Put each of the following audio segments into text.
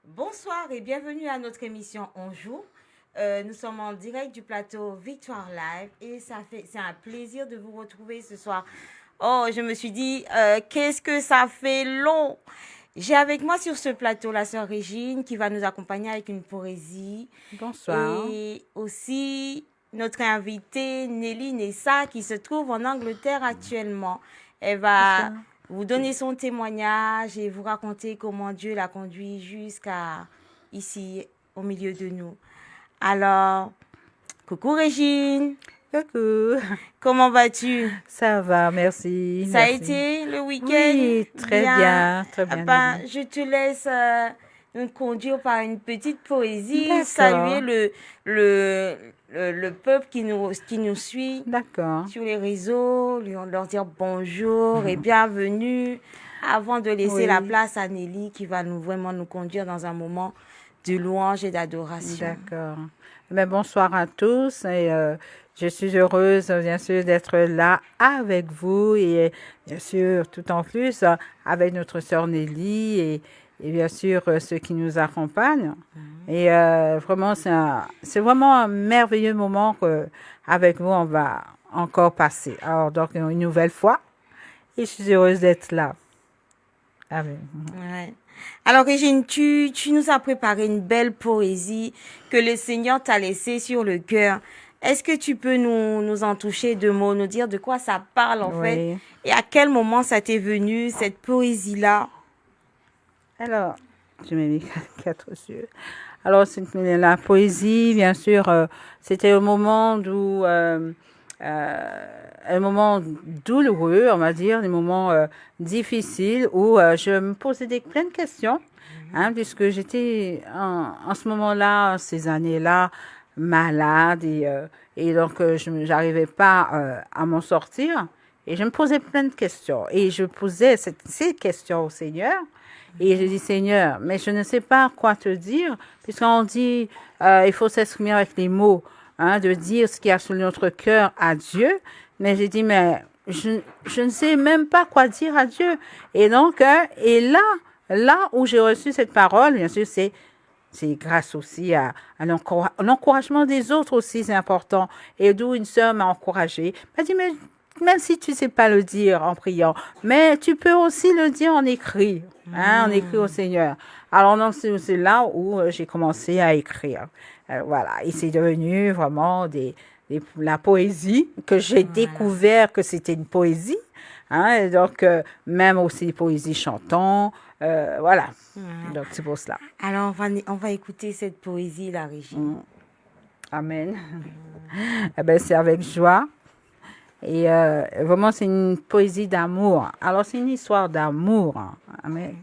Bonsoir et bienvenue à notre émission On joue. Nous sommes en direct du plateau Victoire Live et c'est un plaisir de vous retrouver ce soir. Oh, je me suis dit, qu'est-ce que ça fait long. J'ai avec moi sur ce plateau la sœur Régine qui va nous accompagner avec une poésie Bonsoir. et aussi notre invitée Nelly Nessa qui se trouve en Angleterre actuellement. Elle va Bonsoir. vous donner son témoignage et vous raconter comment Dieu l'a conduit jusqu'à ici au milieu de nous. Alors, coucou Régine, Coucou. comment vas-tu? Ça va, merci, Ça a merci. été le week-end Oui, bien. très Ah bien, ben, Nelly. je te laisse nous conduire par une petite poésie, saluer D'accord, le peuple qui nous suit d'accord. sur les réseaux, leur dire bonjour et bienvenue avant de laisser la Oui, place à Nelly qui va vraiment nous conduire dans un moment de louange et d'adoration. d'accord. Mais bonsoir à tous et je suis heureuse, bien sûr, d'être là avec vous et bien sûr, tout en plus, avec notre sœur Nelly et bien sûr, ceux qui nous accompagnent. Et vraiment, c'est vraiment un merveilleux moment que avec vous, on va encore passer. Alors, donc, une nouvelle fois, et je suis heureuse d'être là. Amen. Ouais. Alors, Régine, tu nous as préparé une belle poésie que le Seigneur t'a laissée sur le cœur. Est-ce que tu peux nous en toucher deux mots, nous dire de quoi ça parle en fait Oui. et à quel moment ça t'est venu, cette poésie-là? Alors, je m'ai mis quatre yeux. Alors, c'est la poésie, bien sûr, c'était un moment douloureux, on va dire, des moments difficiles où je me posais plein de questions, hein, puisque j'étais en ce moment-là, ces années-là, malade et donc je n'arrivais pas à m'en sortir. Et je me posais plein de questions. Et je posais ces questions au Seigneur. Et je dis, Seigneur, mais je ne sais pas quoi te dire, puisqu'on dit, il faut s'exprimer avec les mots, hein, de dire ce qu'il y a sur notre cœur à Dieu. Mais j'ai dit, mais je ne sais même pas quoi dire à Dieu. Et donc, là où j'ai reçu cette parole, bien sûr, c'est grâce aussi à l'encouragement des autres aussi, c'est important. Et d'où une sœur m'a encouragée. Elle m'a dit, mais même si tu ne sais pas le dire en priant, mais tu peux aussi le dire en écrit, hein, en écrit au Seigneur. Alors donc c'est là où j'ai commencé à écrire. Voilà, et c'est devenu vraiment la poésie que j'ai Voilà. découvert que c'était une poésie. Hein, et donc même aussi des poésies chantant, voilà. Voilà. Donc c'est pour cela. Alors, on va écouter cette poésie-là, Régine. Mm. Amen. Eh ben, c'est avec joie. Et vraiment, c'est une poésie d'amour. Alors, c'est une histoire d'amour. Amen.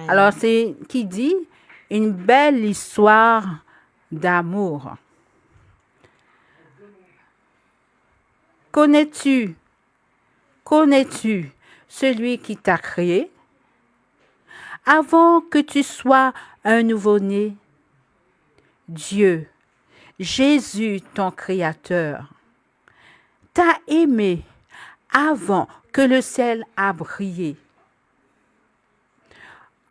Alors, Amen. c'est qui dit une belle histoire d'amour. Connais-tu, connais-tu celui qui t'a créé avant que tu sois un nouveau-né? Dieu, Jésus, ton Créateur, t'a aimé avant que le ciel a brillé.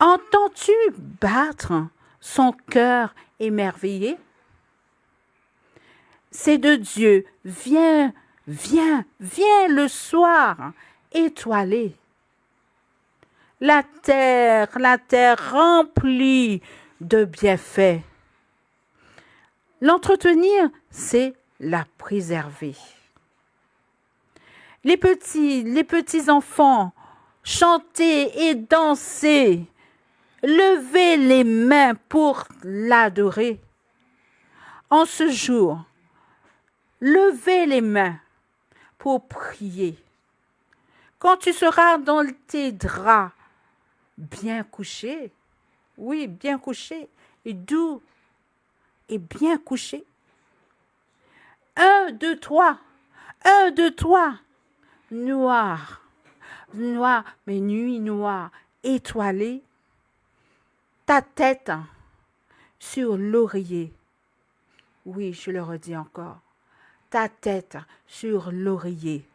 Entends-tu battre son cœur émerveillé? C'est de Dieu, viens, viens, viens le soir étoilé. La terre remplie de bienfaits. L'entretenir, c'est la préserver. Les petits enfants, chanter et danser, lever les mains pour l'adorer. En ce jour, levez les mains pour prier. Quand tu seras dans tes draps, bien couché, oui, bien couché, et doux et bien couché. Un, deux, trois, un, deux, trois, noir, noir, mais nuit noire, étoilée, ta tête sur l'oreiller. Oui, je le redis encore. Ta tête sur l'oreiller.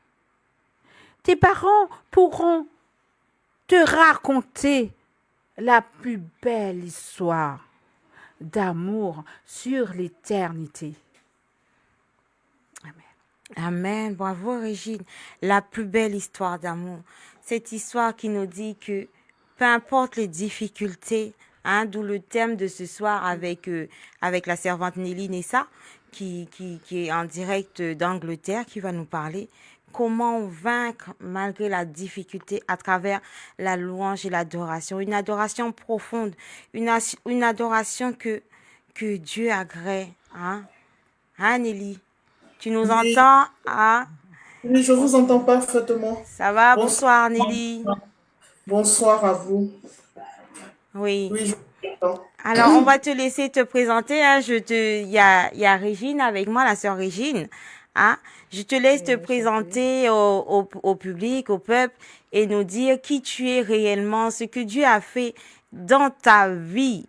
Tes parents pourront te raconter la plus belle histoire. d'amour sur l'éternité. Amen. Amen. Bravo, Régine. La plus belle histoire d'amour. Cette histoire qui nous dit que peu importe les difficultés, hein, d'où le thème de ce soir avec la servante Nelly Nessa, qui est en direct d'Angleterre, qui va nous parler comment vaincre malgré la difficulté à travers la louange et l'adoration. Une adoration profonde, une adoration que Dieu agrée. Hein, hein Nelly? Tu nous Oui, entends? Ah, oui, je vous entends parfaitement. ça va? Bonsoir, Bonsoir, Nelly. bonsoir à vous. Oui. Oui, je vous entends. Alors, on va te laisser te présenter. Hein. Il y a Régine avec moi, la sœur Régine. Hein. Je te laisse te présenter au public, au peuple, et nous dire qui tu es réellement, ce que Dieu a fait dans ta vie.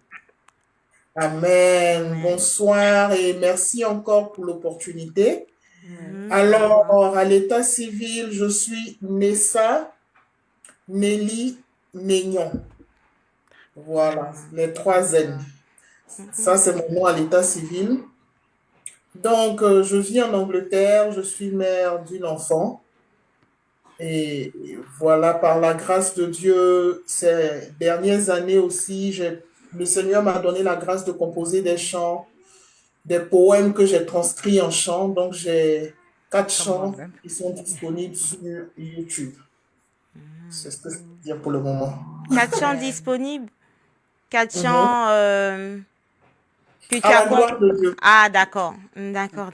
Amen. Amen. Bonsoir et merci encore pour l'opportunité. Mhm. Alors, à l'état civil, je suis Nessa Nelly Negnon. Voilà, les 3 N. Ça, c'est mon nom à l'état civil. Donc, je vis en Angleterre, je suis mère d'une enfant. Et voilà, par la grâce de Dieu, ces dernières années aussi, le Seigneur m'a donné la grâce de composer des chants, des poèmes que j'ai transcrits en chants. Donc, j'ai 4 chants qui sont disponibles sur YouTube. C'est ce que je peux dire pour le moment. 4 chants disponibles. 4 Mhm. chants que tu À as la gloire de Dieu. Ah, d'accord. D'accord.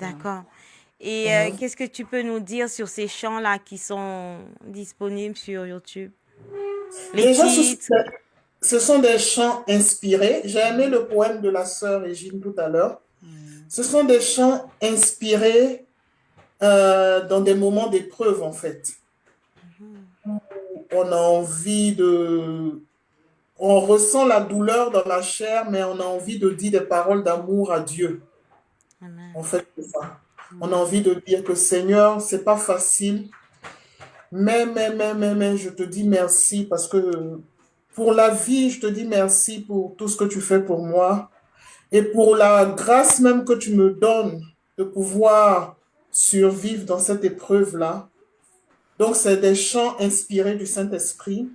Et qu'est-ce que tu peux nous dire sur ces chants-là qui sont disponibles sur YouTube? Les Déjà, titres? ce sont des chants inspirés. J'ai aimé le poème de la sœur Régine tout à l'heure. Ce sont des chants inspirés dans des moments d'épreuve, en fait. On a envie on ressent la douleur dans la chair, mais on a envie de dire des paroles d'amour à Dieu. Amen. En fait, c'est ça. On a envie de dire que Seigneur, c'est pas facile, mais, je te dis merci parce que pour la vie, je te dis merci pour tout ce que tu fais pour moi et pour la grâce même que tu me donnes de pouvoir survivre dans cette épreuve-là. Donc, c'est des chants inspirés du Saint-Esprit,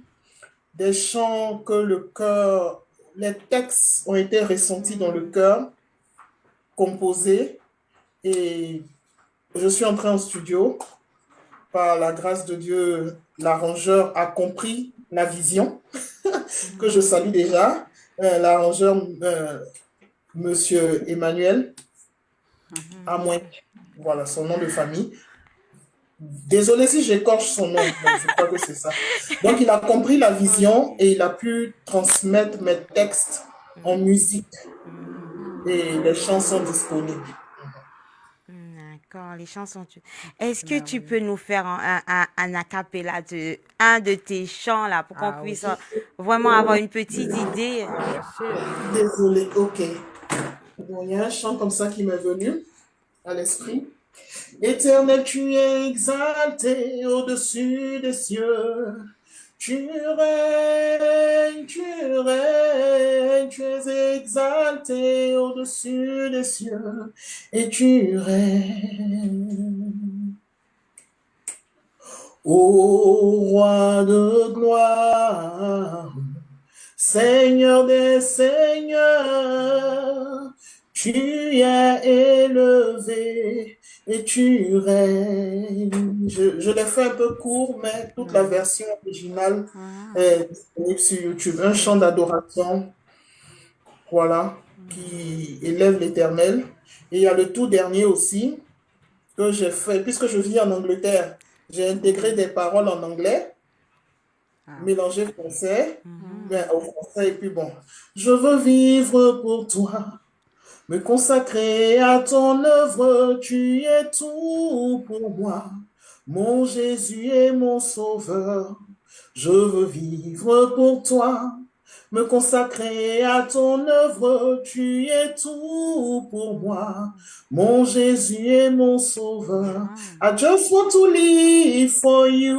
des chants que le cœur, les textes ont été ressentis dans le cœur, composés, et je suis entrée en studio. Par la grâce de Dieu, l'arrangeur a compris la vision, que je salue déjà. L'arrangeur, Monsieur Emmanuel, voilà son nom de famille. Désolé si j'écorche son nom, mais je crois que c'est ça. Donc, il a compris la vision et il a pu transmettre mes textes en musique. Et les chansons disponibles. D'accord, les chansons. Est-ce que tu peux nous faire un acapella de un de tes chants là pour qu'on puisse vraiment avoir une petite idée? Désolé, ok. Bon, il y a un chant comme ça qui m'est venu à l'esprit. Éternel, tu es exalté au-dessus des cieux. Tu règnes, tu es exalté au-dessus des cieux. Et tu règnes. Ô roi de gloire, Seigneur des seigneurs, tu es élevé et tu règnes. Je l'ai fait un peu court, mais toute la version originale est disponible sur YouTube. Un chant d'adoration, voilà, qui élève l'Éternel. Et il y a le tout dernier aussi que j'ai fait, puisque je vis en Angleterre, j'ai intégré des paroles en anglais, mélangé français, mais au français, et puis bon. Je veux vivre pour toi, me consacrer à ton œuvre, tu es tout pour moi, mon Jésus et mon Sauveur. Je veux vivre pour toi, me consacrer à ton œuvre, tu es tout pour moi, mon Jésus et mon Sauveur. I just want to live for you,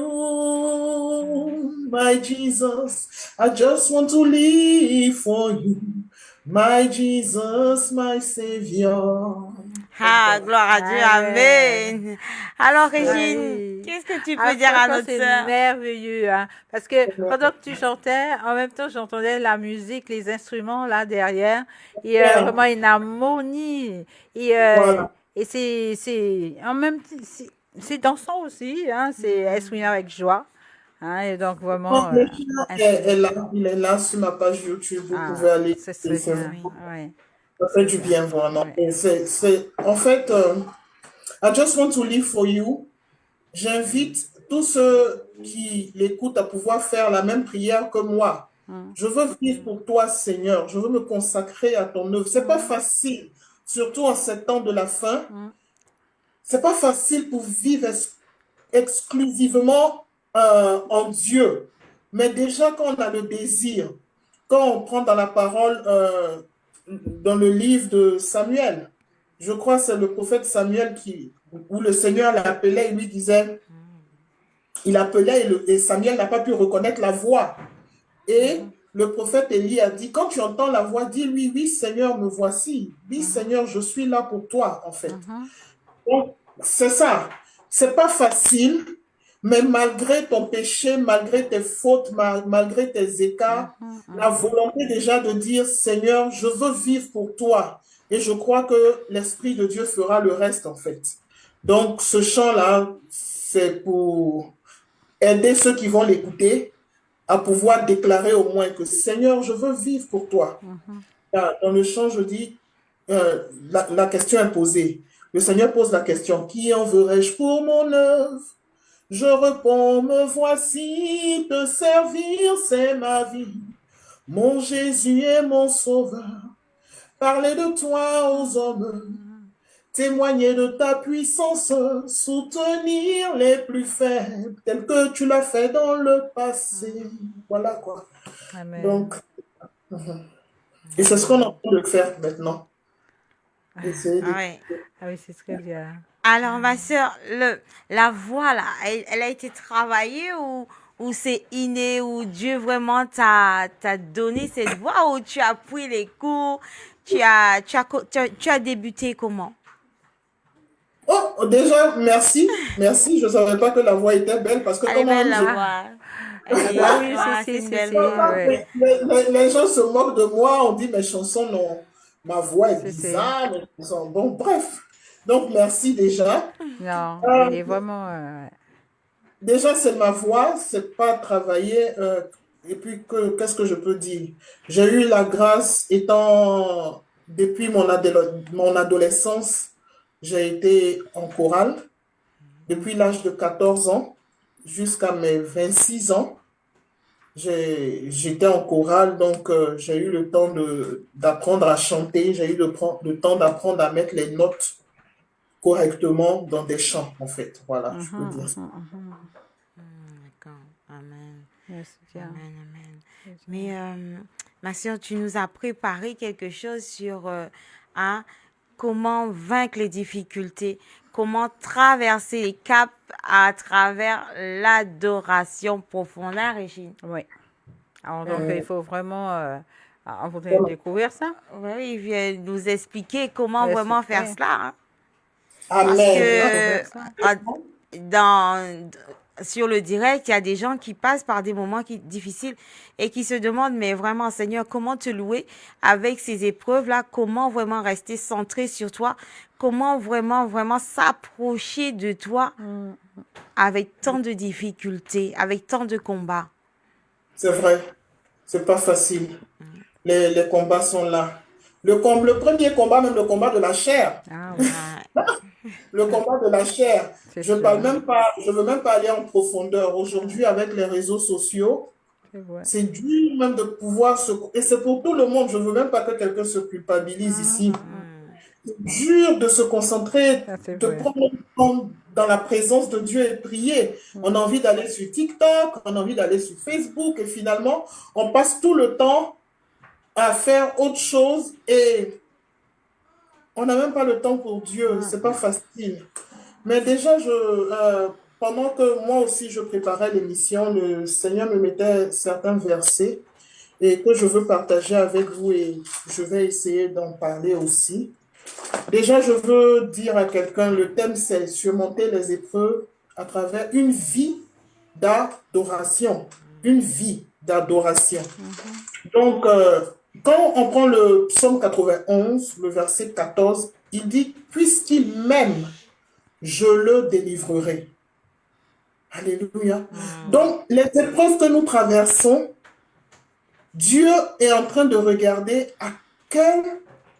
my Jesus. I just want to live for you, My Jesus, my Savior. Ah, gloire à Dieu, Amen. amen. Alors, Ah Régine, oui. qu'est-ce que tu Ah, peux dire à franchement, notre c'est sœur? merveilleux, hein. Parce que pendant que tu chantais, en même temps, j'entendais la musique, les instruments là derrière, et Bien, vraiment une harmonie. voilà. Et en même temps, c'est dansant aussi, hein. C'est exprimé avec joie, hein. Et donc vraiment Donc, le chien est inspiré. là, il est là sur ma page YouTube, vous pouvez Ah, aller. c'est Et très c'est bien. Oui. Oui, ça fait c'est du bien. bien, vraiment. Oui. Et en fait, I just want to live for you. J'invite tous ceux qui l'écoutent à pouvoir faire la même prière que moi. Mm, Je veux vivre pour toi, Seigneur. Je veux me consacrer à ton œuvre. C'est pas mm, facile, surtout en ces temps de la fin. mm, C'est pas facile pour vivre exclusivement en Dieu. Mais déjà, quand on a le désir, quand on prend dans la parole, dans le livre de Samuel, je crois que c'est le prophète Samuel où le Seigneur l'appelait et lui disait, il appelait et Samuel n'a pas pu reconnaître la voix. Et mhm, le prophète Élie a dit, quand tu entends la voix, dis-lui, oui Seigneur, me voici. Oui mhm, Seigneur, je suis là pour toi, en fait. mhm, Donc, c'est ça. C'est pas facile, mais malgré ton péché, malgré tes fautes, malgré tes écarts, mhm, la mhm. volonté déjà de dire, Seigneur, je veux vivre pour toi. Et je crois que l'Esprit de Dieu fera le reste, en fait. Donc, ce chant-là, c'est pour aider ceux qui vont l'écouter à pouvoir déclarer au moins que, Seigneur, je veux vivre pour toi. Mhm. Dans le chant, je dis, la question est posée. Le Seigneur pose la question, qui enverrai-je pour mon œuvre? Je réponds, me voici, te servir, c'est ma vie. Mon Jésus est mon sauveur. Parler de toi aux hommes, témoigner de ta puissance, soutenir les plus faibles, tel que tu l'as fait dans le passé. Voilà quoi. Donc, Amen. et c'est ce qu'on est en Amen. train de faire maintenant. Essayer Ah de... ouais. Ah oui, c'est très bien. Alors, ma sœur, la voix, là, elle a été travaillée ou c'est inné, ou Dieu vraiment t'a donné cette voix, ou tu as pris les cours, tu as débuté comment? Oh, déjà, merci. Merci. Je ne savais pas que la voix était belle parce que Elle est quand belle, moi-même, la je... Ah, voix. Elle est, ah oui, voilà, c'est une belle voix. ouais. Les gens se moquent de moi. On dit mes chansons, non, ma voix est C'est. bizarre. Bon, bref. Donc, merci déjà. Non, Euh, il est vraiment. Déjà, c'est ma voix. C'est pas travaillé. Et puis, qu'est-ce que je peux dire? J'ai eu la grâce étant... Depuis mon adolescence, j'ai été en chorale. Depuis l'âge de 14 ans jusqu'à mes 26 ans, j'étais en chorale, donc j'ai eu le temps d'apprendre à chanter, j'ai eu le temps d'apprendre à mettre les notes correctement dans des chants, en fait. Voilà, je peux dire ça. D'accord. Amen. Ouais, c'est bien. Amen, amen. Mais ma sœur, tu nous as préparé quelque chose sur hein, comment vaincre les difficultés, comment traverser les caps à travers l'adoration profonde, hein, Régine. Oui. Alors, donc, Euh, il faut vraiment. On voudrait découvrir ça. oui, il vient nous expliquer comment Oui, vraiment faire oui. cela, hein. Parce Amen. que Découvrir ça. dans, sur le direct, il y a des gens qui passent par des moments difficiles et qui se demandent, mais vraiment, Seigneur, comment te louer avec ces épreuves-là? Comment vraiment rester centré sur toi? Comment vraiment, vraiment s'approcher de toi Mm. avec tant de difficultés, avec tant de combats? C'est vrai, c'est pas facile. Les combats sont là. Le premier combat, même le combat de la chair. Ah oui, Ah, Le combat de la chair. c'est sûr. Je veux même pas aller en profondeur. Aujourd'hui, avec les réseaux sociaux, C'est vrai. c'est dur même de pouvoir se... Et c'est pour tout le monde. Je veux même pas que quelqu'un se culpabilise ici. C'est dur de se concentrer, Ça, c'est de vrai. prendre le temps dans la présence de Dieu et prier. On a envie d'aller sur TikTok, on a envie d'aller sur Facebook et finalement, on passe tout le temps à faire autre chose et on n'a même pas le temps pour Dieu. C'est pas facile. Mais déjà, pendant que moi aussi je préparais l'émission, le Seigneur me mettait certains versets. et que je veux partager avec vous et je vais essayer d'en parler aussi. Déjà, je veux dire à quelqu'un, le thème c'est surmonter les épreuves à travers une vie d'adoration. Une vie d'adoration. Donc, quand on prend le psaume 91, le verset 14, il dit, puisqu'il m'aime, je le délivrerai. Alléluia. Donc, les épreuves que nous traversons, Dieu est en train de regarder à quel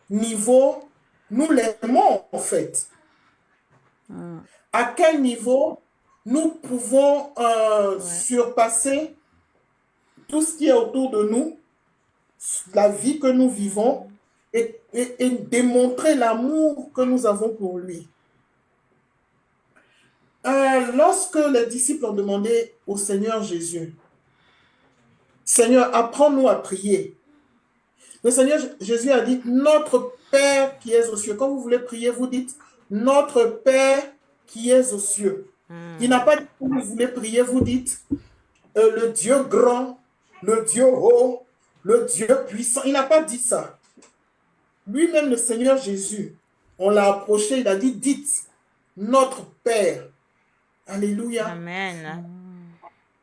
niveau nous l'aimons, en fait. À quel niveau nous pouvons surpasser tout ce qui est autour de nous, la vie que nous vivons, et démontrer l'amour que nous avons pour lui. Lorsque les disciples ont demandé au Seigneur Jésus, Seigneur, apprends-nous à prier. Le Seigneur Jésus a dit, notre Père qui es aux cieux. Quand vous voulez prier, vous dites, notre Père qui es aux cieux. Il n'a pas dit, quand vous voulez prier, vous dites, le Dieu grand, le Dieu haut, le Dieu puissant. Il n'a pas dit ça. Lui-même, le Seigneur Jésus, on l'a approché, il a dit, dites, notre Père. Alléluia. Amen.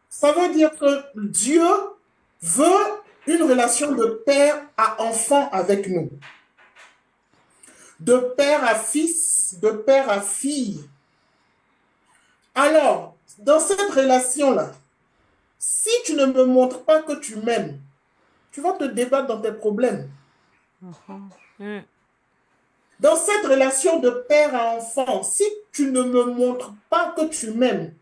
Ça veut dire que Dieu veut une relation de père à enfant avec nous. De père à fils, de père à fille. Alors, dans cette relation-là, si tu ne me montres pas que tu m'aimes, tu vas te débattre dans tes problèmes. Dans cette relation de père à enfant, si tu ne me montres pas que tu m'aimes,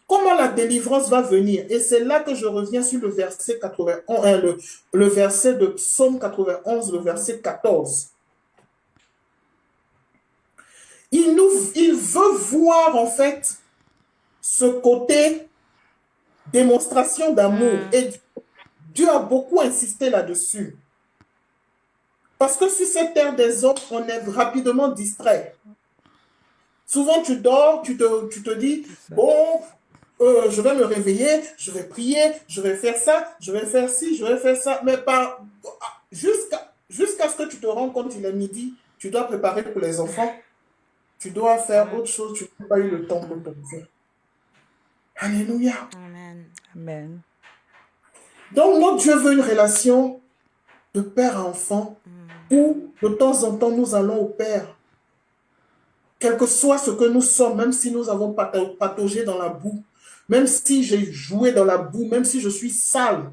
comment la délivrance va venir? Et c'est là que je reviens sur le verset 91, le verset de Psaume 91, le verset 14. Il veut voir en fait ce côté démonstration d'amour. Et Dieu a beaucoup insisté là-dessus. Parce que sur cette terre des hommes, on est rapidement distrait. Souvent, tu dors, tu te dis, bon, je vais me réveiller, je vais prier, je vais faire ça, je vais faire ci, je vais faire ça. Mais jusqu'à ce que tu te rends compte, il est midi, tu dois préparer pour les enfants, tu dois faire autre chose, tu n'as pas eu le temps pour te faire. Alléluia. Amen. Amen. Donc, notre Dieu veut une relation de père à enfant où, de temps en temps, nous allons au Père. Quel que soit ce que nous sommes, même si nous avons pataugé dans la boue, même si j'ai joué dans la boue, même si je suis sale,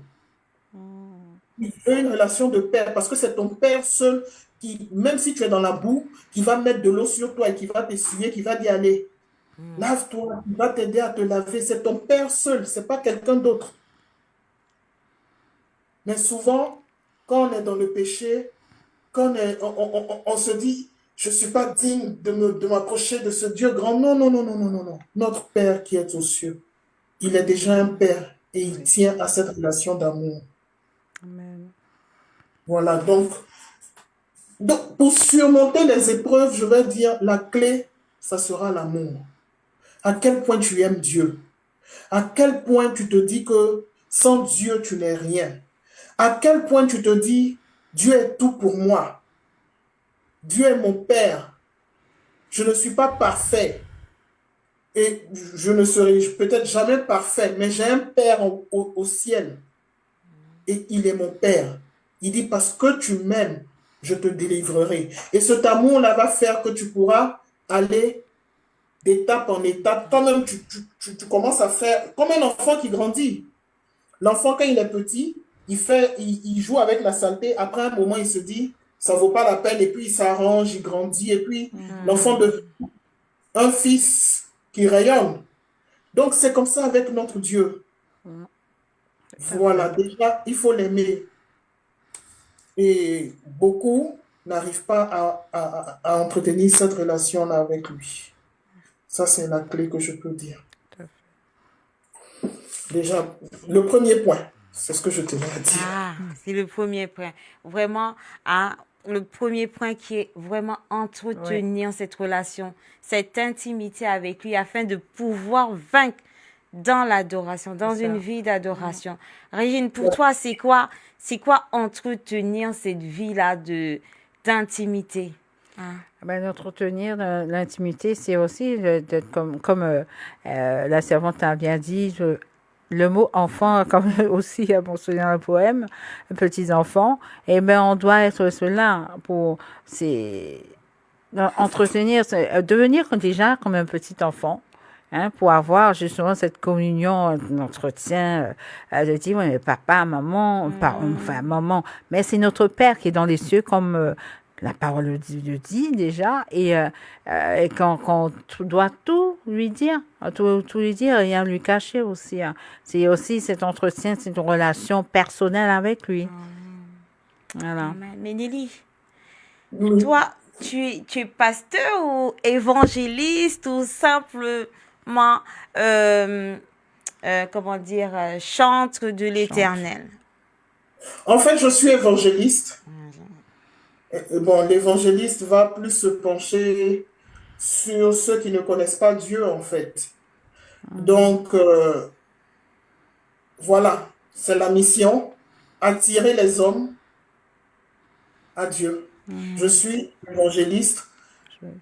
il veut une relation de père parce que c'est ton père seul qui, même si tu es dans la boue, qui va mettre de l'eau sur toi et qui va t'essuyer, qui va dire allez, lave-toi, il va t'aider à te laver. C'est ton père seul, c'est pas quelqu'un d'autre. Mais souvent, quand on est dans le péché, quand on se dit je ne suis pas digne de m'approcher de ce Dieu grand. Non, non, non, non, non, non, non. Notre Père qui est aux cieux, il est déjà un Père et il tient à cette relation d'amour. Amen. Voilà, donc, pour surmonter les épreuves, je vais dire, la clé, ça sera l'amour. À quel point tu aimes Dieu? À quel point tu te dis que sans Dieu, tu n'es rien? À quel point tu te dis, Dieu est tout pour moi? Dieu est mon Père. Je ne suis pas parfait. Et je ne serai peut-être jamais parfait, mais j'ai un Père au ciel. Et il est mon Père. Il dit, parce que tu m'aimes, je te délivrerai. Et cet amour-là va faire que tu pourras aller d'étape en étape. Quand même, tu commences à faire comme un enfant qui grandit. L'enfant, quand il est petit, il joue avec la saleté. Après un moment, il se dit, ça ne vaut pas la peine. Et puis, il s'arrange, il grandit. Et puis, l'enfant devient un fils qui rayonne. Donc, c'est comme ça avec notre Dieu. Voilà, déjà, il faut l'aimer. Et beaucoup n'arrivent pas à entretenir cette relation-là avec lui. Ça, c'est la clé que je peux dire. Déjà, le premier point, c'est ce que je tenais à dire. Ah, c'est le premier point. Vraiment, le premier point qui est vraiment entretenir cette relation, cette intimité avec lui afin de pouvoir vaincre dans l'adoration, dans une vie d'adoration. Régine, pour toi, c'est quoi? c'est quoi entretenir cette vie-là d'intimité? Hein? Ben, d'entretenir l'intimité, c'est aussi d'être comme la servante a bien dit, le mot enfant, comme aussi mentionné dans le poème, petits enfants, et ben on doit être cela pour entretenir, devenir déjà comme un petit enfant. Hein, pour avoir justement cette communion d'entretien, de dire, oui, mais papa, maman, enfin maman, mais c'est notre Père qui est dans les cieux, comme la parole le dit déjà, et quand tu dois tout lui dire, tout lui dire, rien lui cacher aussi. Hein. C'est aussi cet entretien, cette relation personnelle avec lui. Voilà. Mais Nelly, Oui. toi, tu es pasteur ou évangéliste ou simplement, comment dire, chantre de l'Éternel? En fait, je suis évangéliste. Bon, l'évangéliste va plus se pencher sur ceux qui ne connaissent pas Dieu, en fait. Donc, voilà, c'est la mission, attirer les hommes à Dieu. Je suis évangéliste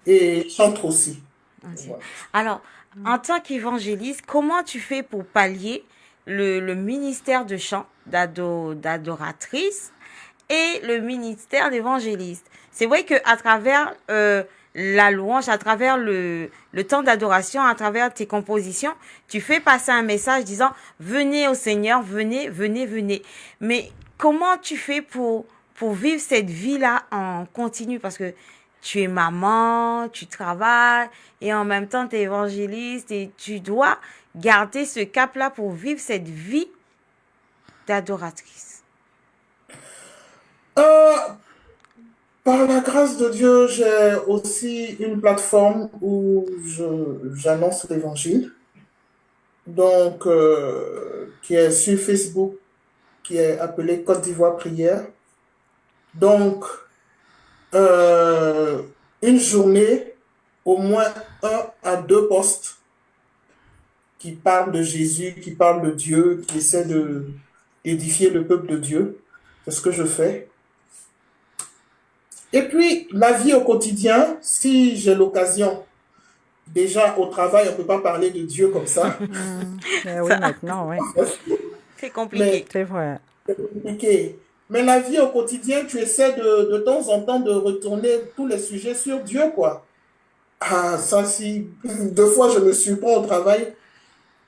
et chantre aussi. Voilà. Alors, en tant qu'évangéliste, comment tu fais pour pallier le ministère de chant, d'adoratrice et le ministère d'évangéliste? C'est vrai que à travers la louange, à travers le temps d'adoration, à travers tes compositions, tu fais passer un message disant venez au Seigneur, venez, venez, venez. Mais comment tu fais pour vivre cette vie-là en continu? Parce que tu es maman, tu travailles et en même temps tu es évangéliste et tu dois garder ce cap-là pour vivre cette vie d'adoratrice. Euh, Par la grâce de Dieu, j'ai aussi une plateforme où j'annonce l'évangile, donc qui est sur Facebook, qui est appelée Côte d'Ivoire Prière. Donc, euh, une journée, au moins 1 à 2 posts qui parlent de Jésus, qui parlent de Dieu, qui essaient d'édifier le peuple de Dieu. C'est ce que je fais. Et puis, la vie au quotidien, si j'ai l'occasion, déjà au travail, on ne peut pas parler de Dieu comme ça, Oui, maintenant, oui. C'est compliqué. C'est vrai. c'est compliqué. Mais la vie au quotidien, tu essaies de temps en temps de retourner tous les sujets sur Dieu, quoi. Ah, ça, si 2 fois je me surprends au travail,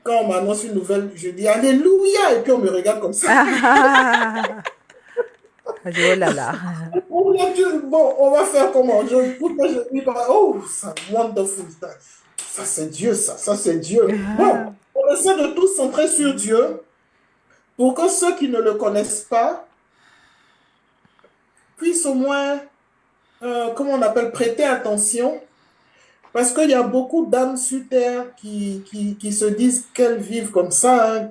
quand on m'annonce une nouvelle, je dis Alléluia, et puis on me regarde comme ça. Je dis, oh là là. Oh mon Dieu, bon, on va faire comment? Pourquoi je dis pas, oh, ça, wonderful. Ça c'est Dieu, ça c'est Dieu. Bon, on essaie de tous centrer sur Dieu pour que ceux qui ne le connaissent pas puissent au moins, comment on appelle, prêter attention. Parce qu'il y a beaucoup d'âmes sur terre qui se disent qu'elles vivent comme ça. Hein.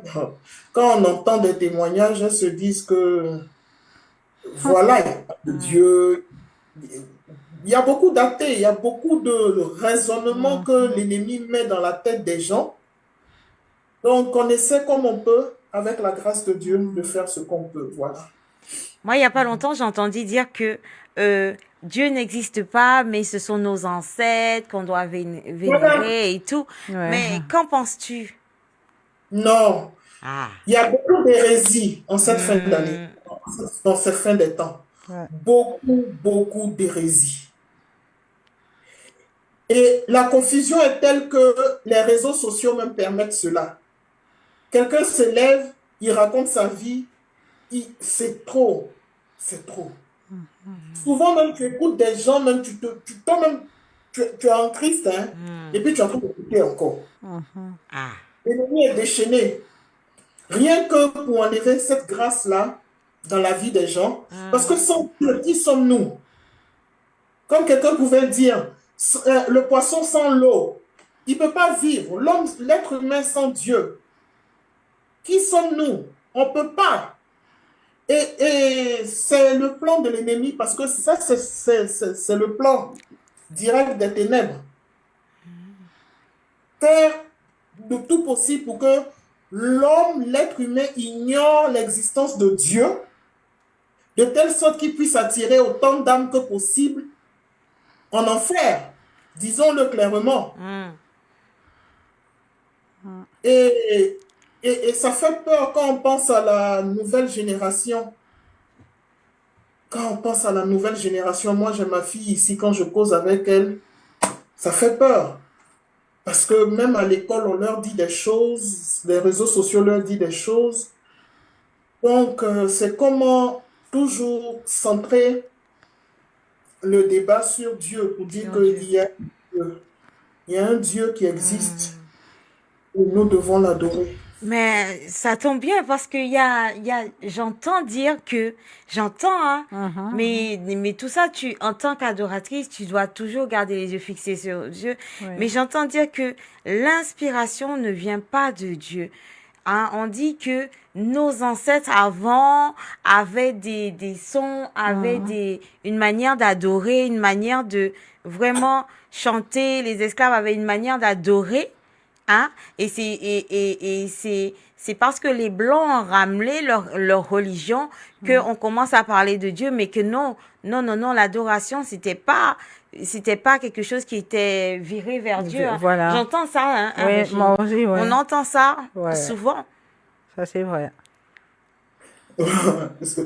Quand on entend des témoignages, elles se disent que, voilà, il n'y a pas de Dieu. Il y a beaucoup d'athées, il y a beaucoup de raisonnements que l'ennemi met dans la tête des gens. Donc, on essaie comme on peut, avec la grâce de Dieu, de faire ce qu'on peut. Voilà. Moi, il n'y a pas longtemps, j'ai entendu dire que Dieu n'existe pas, mais ce sont nos ancêtres qu'on doit vénérer et tout. Ouais. Mais qu'en penses-tu? Non, Ah. il y a beaucoup d'hérésies en cette fin d'année, dans cette fin des temps. Ouais. Beaucoup d'hérésies. Et la confusion est telle que les réseaux sociaux même permettent cela. Quelqu'un se lève, il raconte sa vie, c'est trop, c'est trop. Souvent même tu écoutes des gens, même toi-même, tu es en Christ, hein, et puis tu es en train d'écouter encore. Ah. L'ennemi est déchaîné. Rien que pour enlever cette grâce-là dans la vie des gens, parce que sans Dieu, qui sommes-nous? Comme quelqu'un pouvait dire, le poisson sans l'eau, il ne peut pas vivre. L'homme, l'être humain sans Dieu, qui sommes-nous? On ne peut pas. Et c'est le plan de l'ennemi, parce que ça, c'est le plan direct des ténèbres. Faire de tout possible pour que l'homme, l'être humain, ignore l'existence de Dieu de telle sorte qu'il puisse attirer autant d'âmes que possible en enfer, disons-le clairement. Et, et ça fait peur quand on pense à la nouvelle génération. Quand on pense à la nouvelle génération, moi j'ai ma fille ici, quand je cause avec elle, ça fait peur. Parce que même à l'école, on leur dit des choses, les réseaux sociaux leur disent des choses. Donc, c'est comment toujours centrer le débat sur Dieu pour dire qu'il y a un Dieu qui existe et nous devons l'adorer. Mais ça tombe bien parce que j'entends dire que, hein, mais tout ça, en tant qu'adoratrice, tu dois toujours garder les yeux fixés sur Dieu. Oui. Mais j'entends dire que l'inspiration ne vient pas de Dieu. Hein, on dit que nos ancêtres avant avaient des sons, avaient une manière d'adorer, une manière de vraiment chanter. Les esclaves avaient une manière d'adorer. Hein? Et c'est parce que les Blancs ont ramené leur religion qu'on commence à parler de Dieu, mais que non, l'adoration, c'était pas quelque chose qui était viré vers Dieu. Hein. Voilà. J'entends ça, hein, Oui, Régine. moi aussi, ouais. On entend ça Ouais. souvent. Ça, c'est vrai.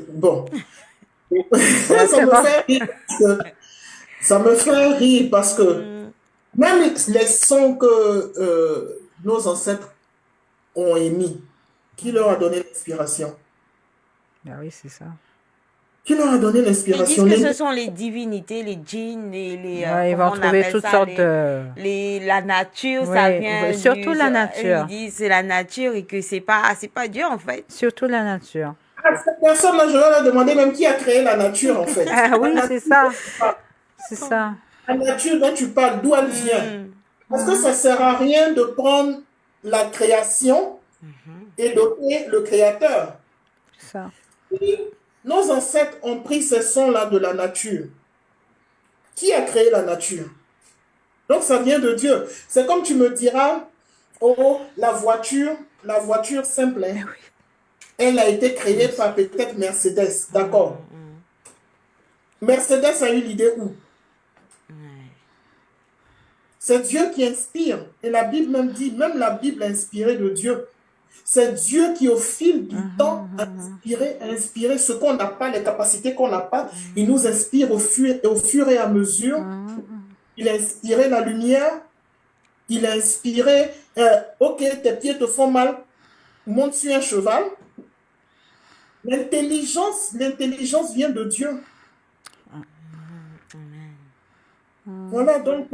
Bon. Ouais, Ça me fait rire ça me fait rire parce que même les sons que nos ancêtres ont émis, qui leur a donné l'inspiration? Ah oui, c'est ça. Qui leur a donné Ils disent l'inspiration? que Les- ce sont les divinités, les djinns, Ouais, ils comment vont on trouver appelle toutes ça, sortes de... la nature, ça Oui, vient surtout la nature. Ils disent c'est la nature et que c'est pas Dieu en fait. Surtout la nature. Cette personne-là, je vais leur demander même qui a créé la nature en fait. Ah oui, c'est ça. C'est ça. La nature dont tu parles, d'où elle vient? Parce que ça ne sert à rien de prendre la création et d'ôter le créateur. C'est ça. Et nos ancêtres ont pris ces sons-là de la nature. Qui a créé la nature? Donc ça vient de Dieu. C'est comme tu me diras, oh, la voiture simple, hein, elle a été créée par peut-être Mercedes, d'accord. Mercedes a eu l'idée où? C'est Dieu qui inspire. Et la Bible même dit, même la Bible est inspirée de Dieu. C'est Dieu qui, au fil du temps, a inspiré ce qu'on n'a pas, les capacités qu'on n'a pas. Il nous inspire au fur et à mesure. Il a inspiré la lumière. Il a inspiré, ok, tes pieds te font mal, monte sur un cheval. L'intelligence vient de Dieu. Voilà donc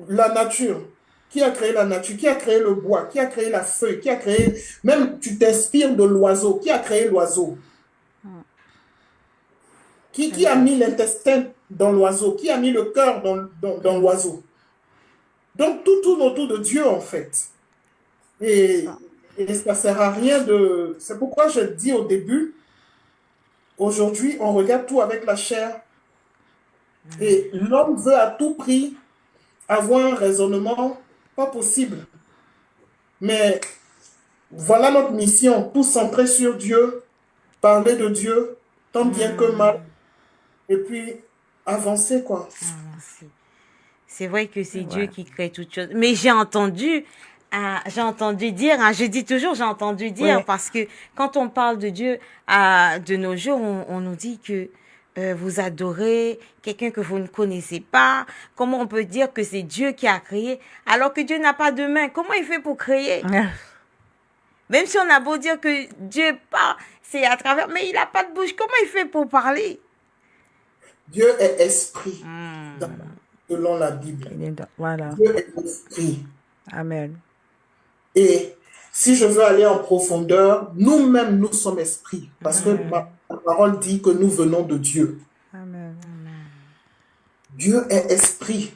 la nature. Qui a créé la nature? Qui a créé le bois? Qui a créé la feuille? Qui a créé... Même tu t'inspires de l'oiseau. Qui a créé l'oiseau? Qui a mis l'intestin dans l'oiseau? Qui a mis le cœur dans l'oiseau? Donc tout tourne autour de Dieu en fait. Et ça ne sert à rien de... C'est pourquoi je dis au début, aujourd'hui on regarde tout avec la chair. Et l'homme veut à tout prix avoir un raisonnement pas possible. Mais voilà notre mission, tout centré sur Dieu, parler de Dieu, tant bien que mal, et puis avancer quoi. C'est vrai que c'est Dieu qui crée toutes choses. Mais j'ai entendu dire, hein, je dis toujours j'ai entendu dire, parce que quand on parle de Dieu de nos jours, on nous dit que vous adorez quelqu'un que vous ne connaissez pas. Comment on peut dire que c'est Dieu qui a créé alors que Dieu n'a pas de main? Comment il fait pour créer? Même si on a beau dire que Dieu parle, c'est à travers, mais il n'a pas de bouche. Comment il fait pour parler? Dieu est esprit, selon la Bible. Voilà. Dieu est esprit. Amen. Et si je veux aller en profondeur, nous-mêmes, nous sommes esprits. Parce que la parole dit que nous venons de Dieu. Amen. Dieu est esprit.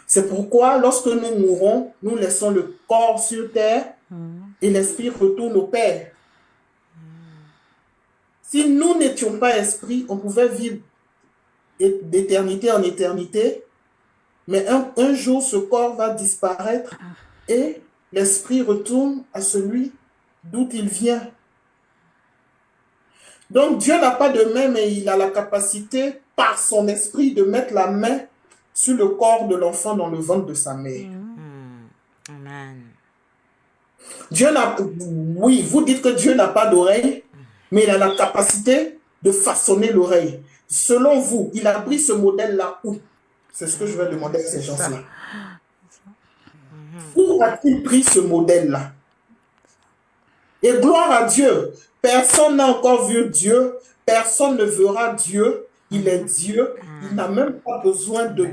C'est pourquoi, lorsque nous mourons, nous laissons le corps sur terre et l'esprit retourne au Père. Si nous n'étions pas esprits, on pouvait vivre d'éternité en éternité, mais un jour, ce corps va disparaître et l'esprit retourne à celui d'où il vient. Donc Dieu n'a pas de main, mais il a la capacité, par son esprit, de mettre la main sur le corps de l'enfant dans le ventre de sa mère. Amen. Dieu n'a, oui, vous dites que Dieu n'a pas d'oreille, mais il a la capacité de façonner l'oreille. Selon vous, il a pris ce modèle-là où? C'est ce que je vais demander à ces gens-là. Où a-t-il pris ce modèle-là? Et gloire à Dieu, personne n'a encore vu Dieu, personne ne verra Dieu, il est Dieu, il n'a même pas besoin de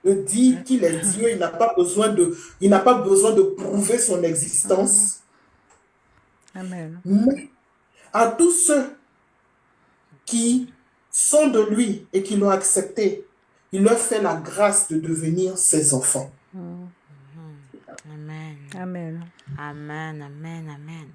dire qu'il est Dieu, il n'a pas besoin de prouver son existence. Amen. Mais à tous ceux qui sont de lui et qui l'ont accepté, il leur fait la grâce de devenir ses enfants. Amen. Amen. Amen, amen, amen.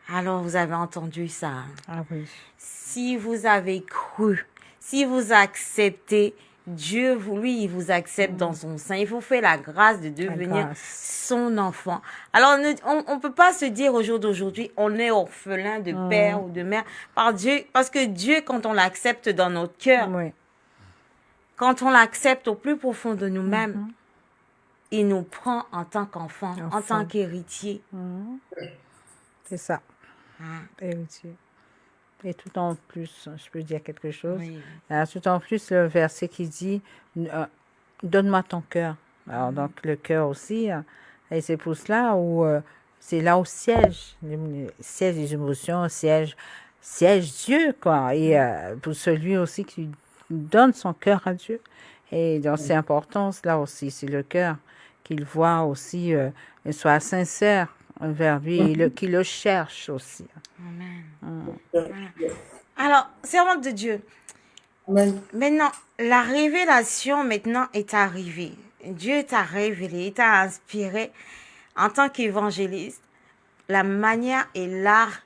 Alors, vous avez entendu ça. Ah oui. Si vous avez cru, si vous acceptez, Dieu, lui, il vous accepte dans son sein. Il vous fait la grâce de devenir son enfant. Alors, on ne peut pas se dire au jour d'aujourd'hui, on est orphelin de père ou de mère par Dieu. Parce que Dieu, quand on l'accepte dans notre cœur, quand on l'accepte au plus profond de nous-mêmes, il nous prend en tant qu'enfant, en tant qu'héritier. C'est ça. Héritier. Et tout en plus, je peux dire quelque chose. Oui. Alors, tout en plus, le verset qui dit donne-moi ton cœur. Alors, donc, le cœur aussi, et c'est pour cela où c'est là où siège les émotions, siège Dieu, quoi. Et pour celui aussi qui donne son cœur à Dieu. Et donc, c'est important, là aussi, c'est le cœur qu'il voit aussi, soit sincère vers lui, qui le cherche aussi. Amen. Alors, servante de Dieu, Amen. maintenant, la révélation maintenant est arrivée. Dieu t'a révélé, il t'a inspiré en tant qu'évangéliste. La manière et l'art,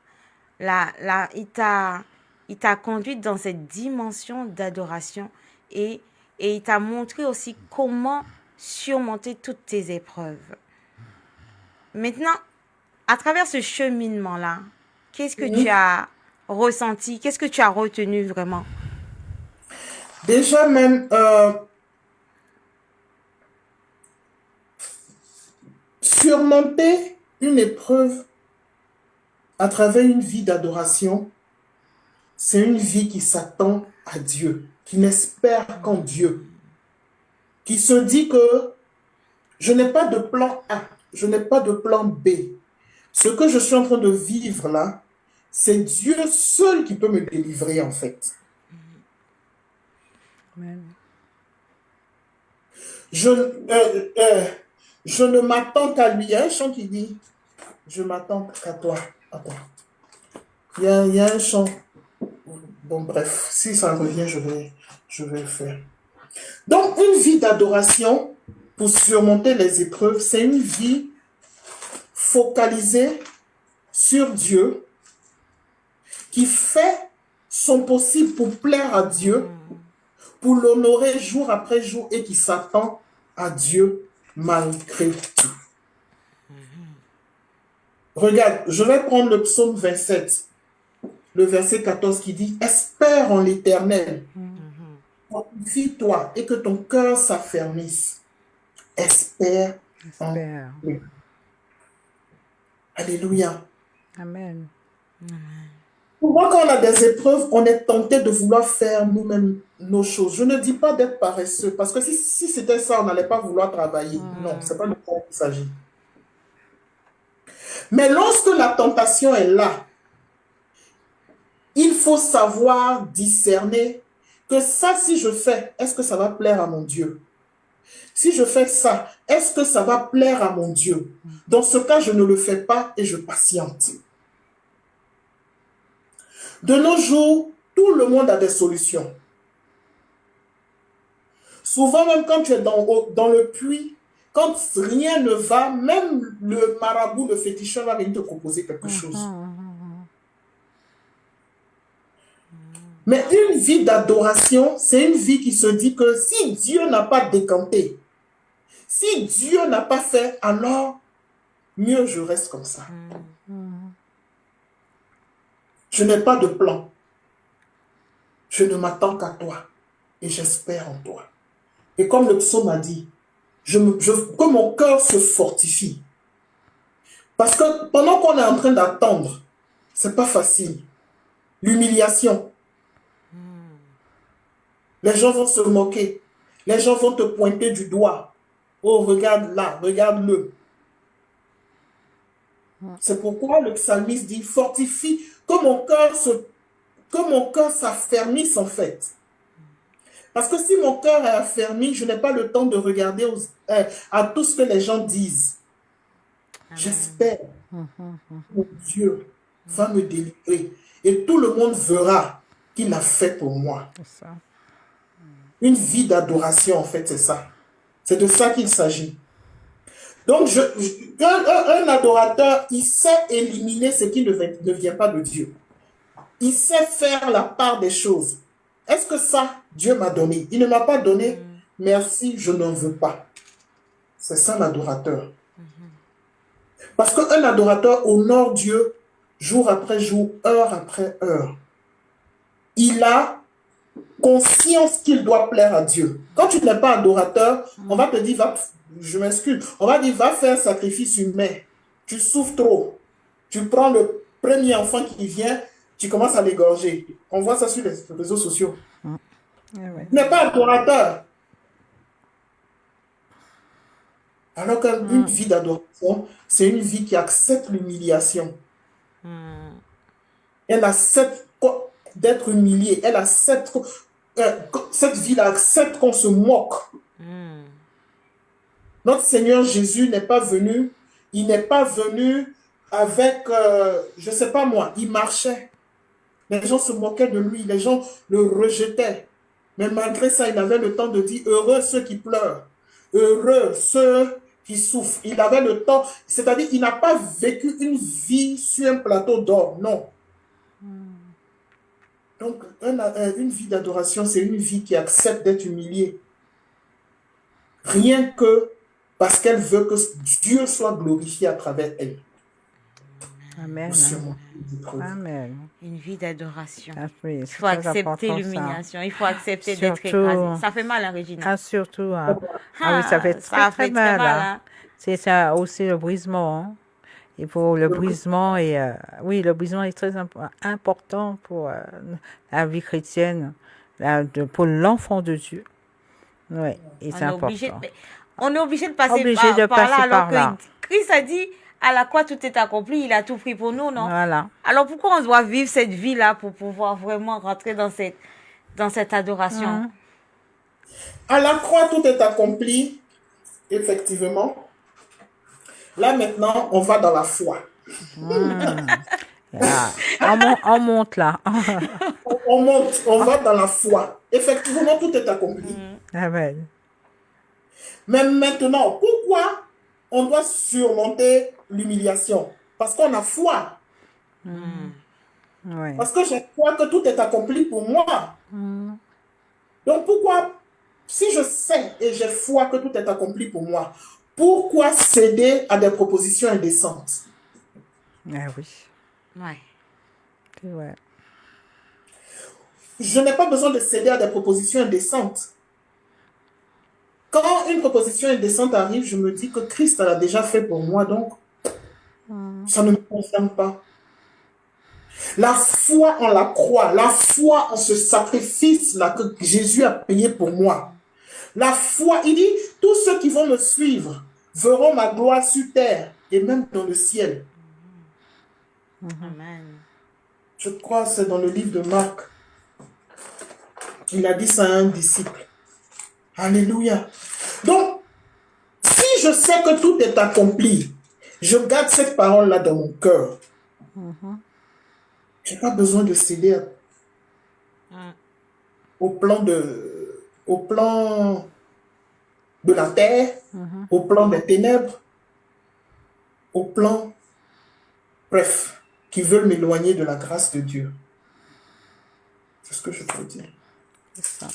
il t'a conduite dans cette dimension d'adoration et il t'a montré aussi comment surmonter toutes tes épreuves. Maintenant, à travers ce cheminement-là, qu'est-ce que tu as ressenti? Qu'est-ce que tu as retenu vraiment? Déjà même, surmonter une épreuve à travers une vie d'adoration, c'est une vie qui s'attend à Dieu, qui n'espère qu'en Dieu, qui se dit que je n'ai pas de plan A, je n'ai pas de plan B. Ce que je suis en train de vivre là, c'est Dieu seul qui peut me délivrer en fait. Amen. Je ne m'attends qu'à lui. Il y a un chant qui dit, je m'attends qu'à toi. Attends. Il y a un chant. Bon, bref, si ça revient, je vais le faire. Donc, une vie d'adoration pour surmonter les épreuves, c'est une vie focalisée sur Dieu, qui fait son possible pour plaire à Dieu, pour l'honorer jour après jour et qui s'attend à Dieu malgré tout. Regarde, je vais prendre le psaume 27, le verset 14 qui dit « Espère en l'Éternel, fortifie-toi et que ton cœur s'affermisse. Espère en lui. » Alléluia. Amen. Souvent, quand on a des épreuves, on est tenté de vouloir faire nous-mêmes nos choses. Je ne dis pas d'être paresseux, parce que si c'était ça, on n'allait pas vouloir travailler. Non, ce n'est pas de ça qu'il s'agit. Mais lorsque la tentation est là, il faut savoir discerner que ça, si je fais, est-ce que ça va plaire à mon Dieu? Si je fais ça, est-ce que ça va plaire à mon Dieu? Dans ce cas, je ne le fais pas et je patiente. De nos jours, tout le monde a des solutions. Souvent, même quand tu es dans le puits, quand rien ne va, même le marabout, le féticheur va venir te proposer quelque chose. Mais une vie d'adoration, c'est une vie qui se dit que si Dieu n'a pas décanté, si Dieu n'a pas fait, alors mieux je reste comme ça. Je n'ai pas de plan. je ne m'attends qu'à toi et j'espère en toi. Et comme le psaume a dit, que mon cœur se fortifie. Parce que pendant qu'on est en train d'attendre, c'est pas facile. L'humiliation. Les gens vont se moquer. Les gens vont te pointer du doigt. Oh, regarde là, regarde-le. C'est pourquoi le psalmiste dit, fortifie, que mon cœur s'affermisse en fait. Parce que si mon cœur est affermi, je n'ai pas le temps de regarder à tout ce que les gens disent. J'espère que Dieu va me délivrer. Et tout le monde verra qu'il a fait pour moi. C'est ça. Une vie d'adoration, en fait, c'est ça. C'est de ça qu'il s'agit. Donc, un adorateur, il sait éliminer ce qui ne vient pas de Dieu. Il sait faire la part des choses. Est-ce que ça, Dieu m'a donné? Il ne m'a pas donné. Merci, je n'en veux pas. C'est ça l'adorateur. Parce qu'un adorateur honore Dieu jour après jour, heure après heure. Il a conscience qu'il doit plaire à Dieu. Quand tu n'es pas adorateur, on va te dire, je m'excuse, on va dire, va faire un sacrifice humain. Tu souffres trop. Tu prends le premier enfant qui vient, tu commences à l'égorger. On voit ça sur les réseaux sociaux. Tu n'es pas adorateur. Alors qu'une vie d'adoration, c'est une vie qui accepte l'humiliation. Elle accepte d'être humiliée. Elle accepte, cette vie-là accepte qu'on se moque. Notre Seigneur Jésus n'est pas venu, il n'est pas venu avec, je ne sais pas moi, il marchait. Les gens se moquaient de lui, les gens le rejetaient. Mais malgré ça, il avait le temps de dire, heureux ceux qui pleurent, heureux ceux qui souffrent. Il avait le temps, c'est-à-dire il n'a pas vécu une vie sur un plateau d'or, non. Donc, une vie d'adoration, c'est une vie qui accepte d'être humiliée. Rien que parce qu'elle veut que Dieu soit glorifié à travers elle. Amen. Amen. Une vie d'adoration. Oui, il faut accepter l'humiliation. Il faut accepter d'être écrasé. Ça fait mal, hein, Regina? Ah, surtout. Oui, ça fait très mal. Hein. C'est ça aussi le brisement. Hein. Il faut le brisement et oui, le brisement est très important pour la vie chrétienne, pour l'enfant de Dieu. Oui, et c'est important. On est obligé de passer par là, alors que Christ a dit, à la croix tout est accompli, il a tout pris pour nous, non? Voilà. Alors pourquoi on doit vivre cette vie-là pour pouvoir vraiment rentrer dans cette adoration? À la croix tout est accompli, effectivement. Là, maintenant, on va dans la foi. On monte là. on monte, on va dans la foi. Effectivement, tout est accompli. Amen. Mais maintenant, pourquoi on doit surmonter l'humiliation? Parce qu'on a foi. Ouais. Parce que je crois que tout est accompli pour moi. Donc pourquoi, si je sais et j'ai foi que tout est accompli pour moi, pourquoi céder à des propositions indécentes? Ah oui. Ouais. C'est vrai. Je n'ai pas besoin de céder à des propositions indécentes. Quand une proposition indécente arrive, je me dis que Christ l'a déjà fait pour moi, donc ça ne me concerne pas. La foi en la croix, la foi en ce sacrifice-là que Jésus a payé pour moi. La foi, il dit, tous ceux qui vont me suivre verront ma gloire sur terre et même dans le ciel. Amen. Je crois que c'est dans le livre de Marc. Il a dit ça à un disciple. Alléluia. Donc, si je sais que tout est accompli, je garde cette parole-là dans mon cœur. Je n'ai pas besoin de céder au plan de la terre, au plan des ténèbres, au plan, bref, qui veulent m'éloigner de la grâce de Dieu. C'est ce que je peux dire. C'est ça.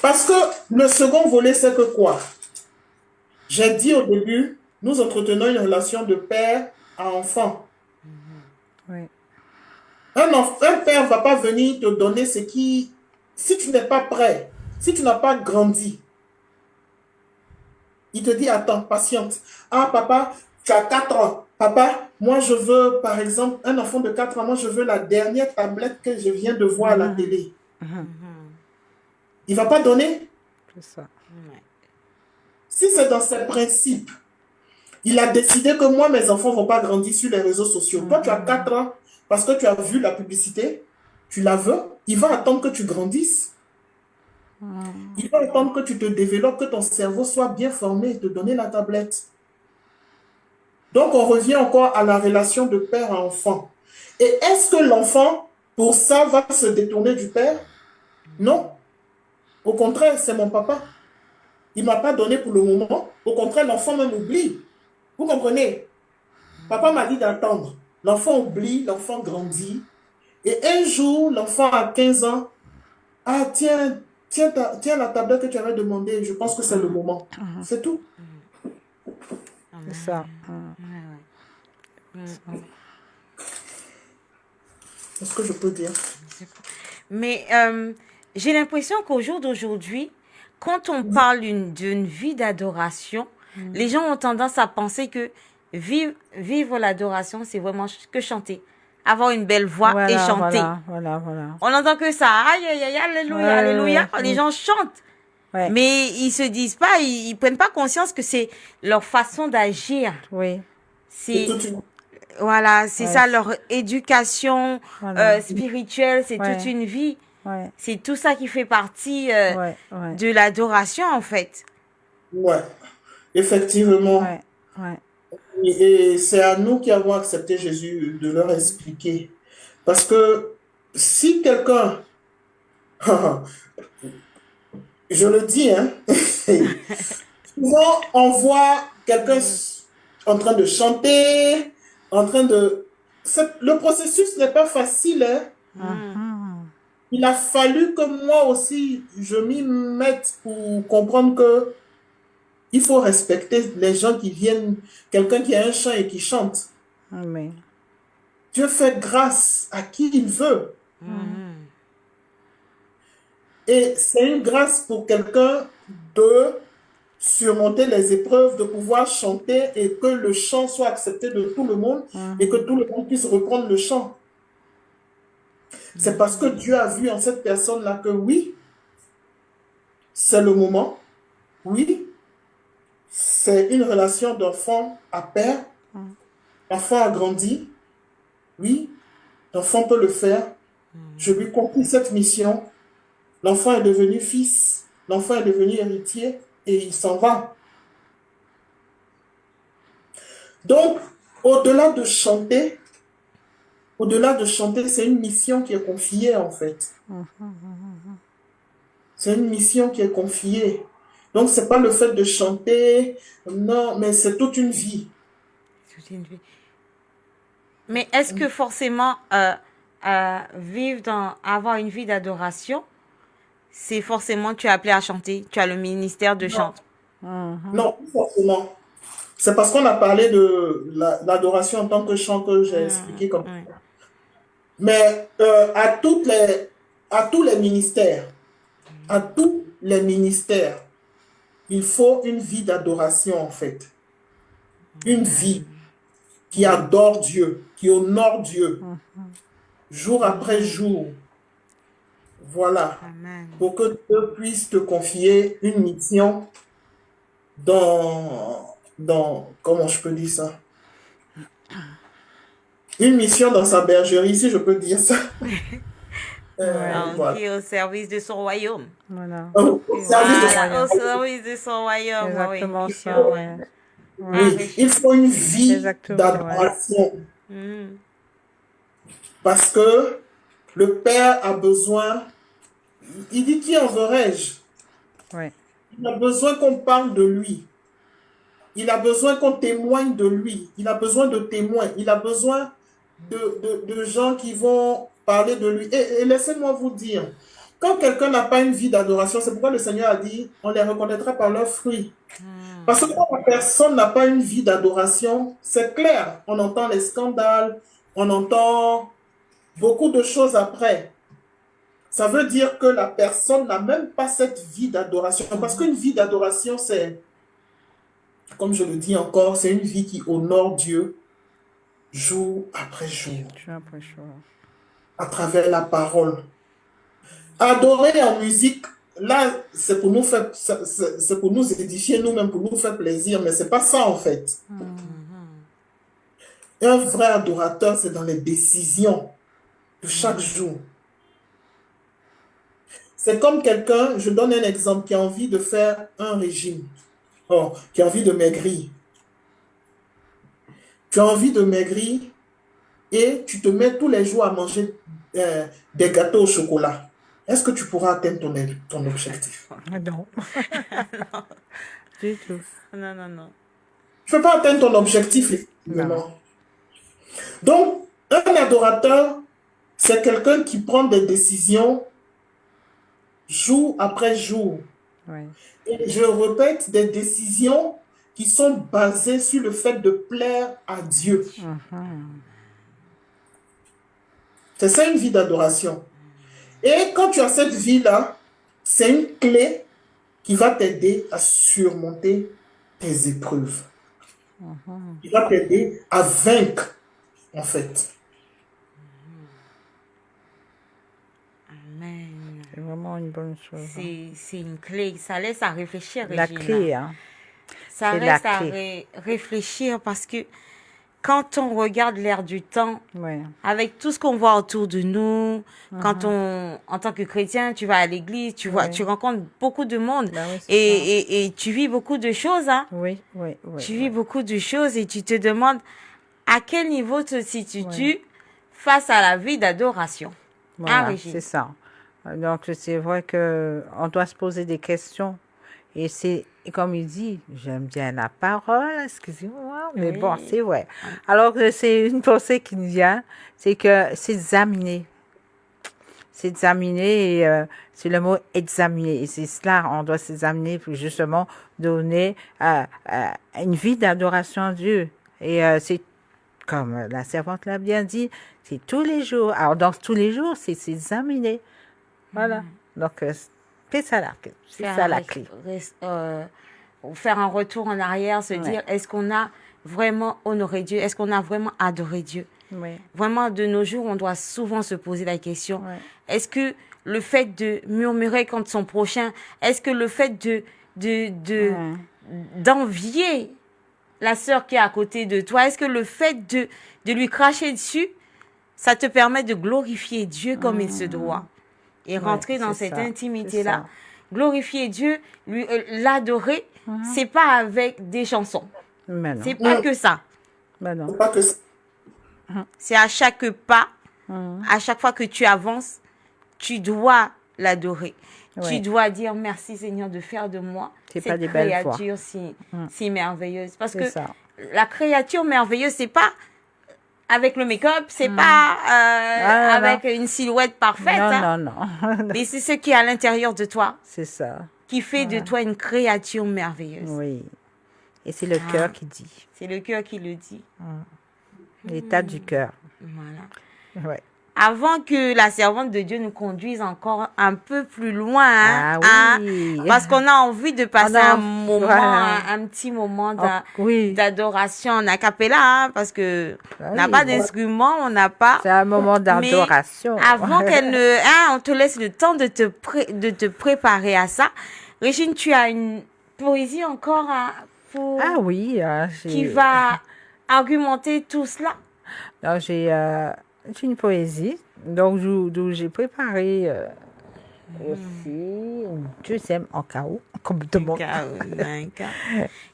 Parce que le second volet, c'est que quoi? J'ai dit au début, nous entretenons une relation de père à enfant. Oui. Un père ne va pas venir te donner ce qui... Si tu n'es pas prêt, si tu n'as pas grandi, il te dit, attends, patiente. Ah, papa, tu as 4 ans. Papa, moi, je veux, par exemple, un enfant de 4 ans, moi, je veux la dernière tablette que je viens de voir à la télé. Il ne va pas donner. C'est ça. Si c'est dans ses principes, il a décidé que moi, mes enfants ne vont pas grandir sur les réseaux sociaux. Toi, tu as 4 ans parce que tu as vu la publicité, tu la veux, il va attendre que tu grandisses. Il va attendre que tu te développes, que ton cerveau soit bien formé et te donner la tablette. Donc, on revient encore à la relation de père à enfant. Et est-ce que l'enfant, pour ça, va se détourner du père? Non. Au contraire, c'est mon papa. Il ne m'a pas donné pour le moment. Au contraire, l'enfant même oublie. Vous comprenez? Papa m'a dit d'attendre. L'enfant oublie, l'enfant grandit. Et un jour, l'enfant a 15 ans. Ah, tiens la tablette que tu avais demandé. Je pense que c'est le moment. C'est tout. C'est ça. C'est ce que je peux dire. Mais j'ai l'impression qu'au jour d'aujourd'hui, quand on parle d'une vie d'adoration, les gens ont tendance à penser que vivre l'adoration, c'est vraiment que chanter. Avoir une belle voix et chanter. Voilà. On n'entend que ça. Aïe, aïe, aïe, alléluia, alléluia. Les gens chantent. Ouais. Mais ils se disent pas, ils prennent pas conscience que c'est leur façon d'agir. Oui. C'est voilà, c'est ça leur éducation spirituelle, c'est toute une vie. C'est tout ça qui fait partie de l'adoration en fait. Ouais, effectivement. Et c'est à nous qui avons accepté Jésus de leur expliquer. Parce que si quelqu'un, je le dis, hein, souvent on voit quelqu'un en train de chanter, en train de... Le processus n'est pas facile. Hein. Il a fallu que moi aussi, je m'y mette pour comprendre que il faut respecter les gens qui viennent, quelqu'un qui a un chant et qui chante. Amen. Dieu fait grâce à qui il veut. Et c'est une grâce pour quelqu'un de surmonter les épreuves, de pouvoir chanter et que le chant soit accepté de tout le monde et que tout le monde puisse reprendre le chant. C'est parce que Dieu a vu en cette personne-là que oui, c'est le moment. Oui, c'est une relation d'enfant à père. L'enfant a grandi. Oui, l'enfant peut le faire. Je lui confie cette mission. L'enfant est devenu fils. L'enfant est devenu héritier et il s'en va. Donc, au-delà de chanter, c'est une mission qui est confiée en fait. C'est une mission qui est confiée. Donc, ce n'est pas le fait de chanter, non, mais c'est toute une vie. Mais est-ce que forcément avoir une vie d'adoration, c'est forcément tu es appelé à chanter, tu as le ministère de chant? Non, forcément. C'est parce qu'on a parlé de l'adoration en tant que chant que j'ai expliqué comme ça. Mais à tous les ministères, il faut une vie d'adoration en fait. Une vie qui adore Dieu, qui honore Dieu, jour après jour. Voilà. Amen. Pour que Dieu puisse te confier une mission dans comment je peux dire ça? Une mission dans sa bergerie, si je peux dire ça. Voilà. Au service de son royaume. Voilà. Au service de son royaume. Exactement oui. ça, Oui, il faut une vie d'adoration. Parce que le Père a besoin, il dit qui enverrai-je? Il a besoin qu'on parle de lui. Il a besoin qu'on témoigne de lui. Il a besoin de témoins. Il a besoin de gens qui vont parler de lui. Et laissez-moi vous dire, quand quelqu'un n'a pas une vie d'adoration, c'est pourquoi le Seigneur a dit, on les reconnaîtra par leurs fruits. Parce que quand la personne n'a pas une vie d'adoration, c'est clair. On entend les scandales, on entend beaucoup de choses après. Ça veut dire que la personne n'a même pas cette vie d'adoration. Parce qu'une vie d'adoration, c'est, comme je le dis encore, c'est une vie qui honore Dieu jour après jour, Jour après jour. à travers la parole. Adorer en musique, là, c'est pour nous faire, c'est pour nous édifier nous-mêmes, pour nous faire plaisir, mais c'est pas ça en fait. Un vrai adorateur, c'est dans les décisions de chaque jour. C'est comme quelqu'un, je donne un exemple, qui a envie de faire un régime, qui a envie de maigrir. Tu as envie de maigrir et tu te mets tous les jours à manger des gâteaux au chocolat. Est-ce que tu pourras atteindre ton objectif? Non. Du tout. Non, non, non. Tu ne peux pas atteindre ton objectif, effectivement. Donc, un adorateur, c'est quelqu'un qui prend des décisions jour après jour. Oui. Et je répète, des décisions qui sont basées sur le fait de plaire à Dieu. C'est ça une vie d'adoration. Et quand tu as cette vie-là, c'est une clé qui va t'aider à surmonter tes épreuves. Qui va t'aider à vaincre, en fait. Amen. C'est vraiment une bonne chose. C'est une clé. Ça laisse à réfléchir, La Régina. clé, hein. Ça c'est la reste à clé. réfléchir parce que quand on regarde l'air du temps, Ouais. avec tout ce qu'on voit autour de nous, quand en tant que chrétien, tu vas à l'église, tu vois, Ouais. tu rencontres beaucoup de monde Ben oui, c'est et tu vis beaucoup de choses, hein. Oui, oui, oui. Tu vis beaucoup de choses et tu te demandes à quel niveau te situes-tu face à la vie d'adoration. Voilà, Régine. c'est ça. Donc, c'est vrai que on doit se poser des questions. Et c'est, comme il dit, j'aime bien la parole, excusez-moi, mais Oui. bon, c'est vrai. Alors que c'est une pensée qui me vient, c'est que c'est examiner. C'est examiner, et c'est le mot examiner. Et c'est cela, on doit s'examiner pour justement donner une vie d'adoration à Dieu. Et c'est, comme la servante l'a bien dit, c'est tous les jours. Alors, dans tous les jours, c'est s'examiner. Voilà. Donc, c'est ça la clé. C'est ça la clé. Faire un retour en arrière, se dire, est-ce qu'on a vraiment honoré Dieu? Est-ce qu'on a vraiment adoré Dieu? Oui. Vraiment, de nos jours, on doit souvent se poser la question, Ouais. est-ce que le fait de murmurer contre son prochain, est-ce que le fait d'envier la sœur qui est à côté de toi, est-ce que le fait de lui cracher dessus, ça te permet de glorifier Dieu comme il se doit et rentrer dans c'est cette ça, intimité-là? c'est ça. Glorifier Dieu, l'adorer, c'est pas avec des chansons. Mais non. C'est pas que ça. Mais non. C'est pas que ça. C'est à chaque pas, à chaque fois que tu avances, tu dois l'adorer. Ouais. Tu dois dire merci Seigneur de faire de moi C'est cette pas des belles fois. créature si merveilleuse. Parce que C'est ça. la créature merveilleuse, c'est pas avec le make-up, c'est pas Ah, non, avec une silhouette parfaite. Non, hein. non, non. Mais c'est ce qui est à l'intérieur de toi C'est ça. qui fait de toi une créature merveilleuse. Oui. Et c'est le cœur qui dit. C'est le cœur qui le dit. L'état du cœur. Voilà. Ouais. Avant que la servante de Dieu nous conduise encore un peu plus loin, hein, Ah oui. parce qu'on a envie de passer un moment, voilà. un petit moment Oui. d'adoration en a cappella, hein, parce que on n'a oui. pas d'instrument, on n'a pas. C'est un moment d'adoration. Avant qu'elle ne, on te laisse le temps de te préparer à ça. Régine, tu as une poésie encore pour Ah oui. qui va argumenter tout cela. Donc, j'ai une poésie. Donc, d'où j'ai préparé aussi une deuxième en cas où, comme tout le monde.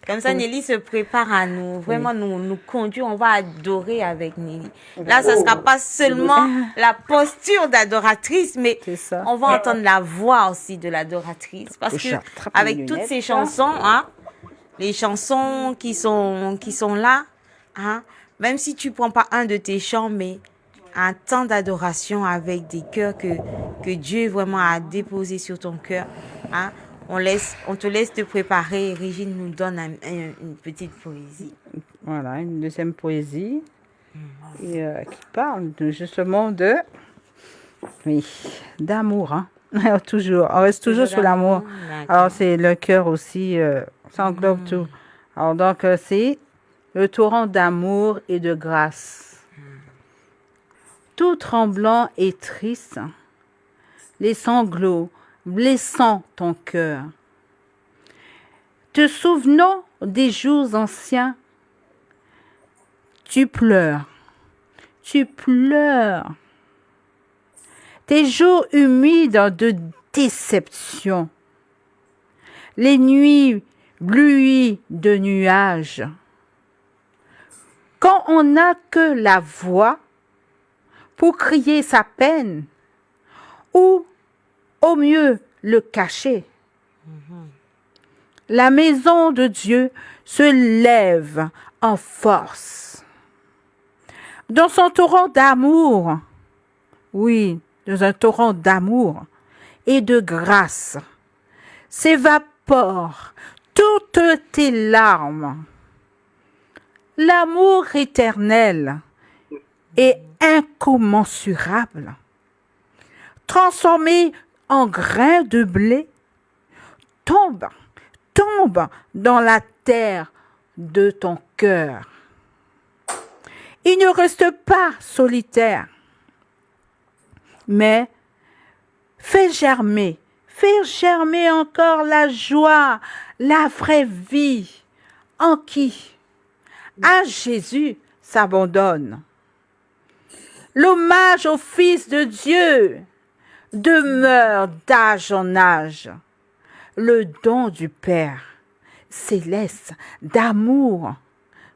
Comme ça, Nelly se prépare à nous, vraiment nous conduire. On va adorer avec Nelly. Là, ça ne sera pas seulement la posture d'adoratrice, mais C'est ça. on va entendre la voix aussi de l'adoratrice. Parce Je que attrape mes avec toutes lunettes. ces chansons, hein, les chansons qui sont là, hein, même si tu prends pas un de tes chants, mais un temps d'adoration avec des cœurs que Dieu vraiment a déposé sur ton cœur, hein, on te laisse te préparer et Régine nous donne une petite poésie. Voilà, une deuxième poésie. et qui parle justement oui, d'amour. Hein. Toujours, on reste toujours sur l'amour. Alors, c'est le cœur aussi, ça englobe tout. Alors, donc, c'est le torrent d'amour et de grâce. Tout tremblant et triste, les sanglots blessant ton cœur. Te souvenant des jours anciens, tu pleures. Tes jours humides de déception, les nuits bluies de nuages. Quand on n'a que la voix pour crier sa peine, ou au mieux le cacher. La maison de Dieu se lève en force. Dans son torrent d'amour, oui, dans un torrent d'amour et de grâce, s'évaporent toutes tes larmes. L'amour éternel et incommensurable, transformé en grain de blé, tombe dans la terre de ton cœur. Il ne reste pas solitaire, mais fais germer encore la joie, la vraie vie en qui à Jésus s'abandonne. L'hommage au Fils de Dieu demeure d'âge en âge. Le don du Père céleste d'amour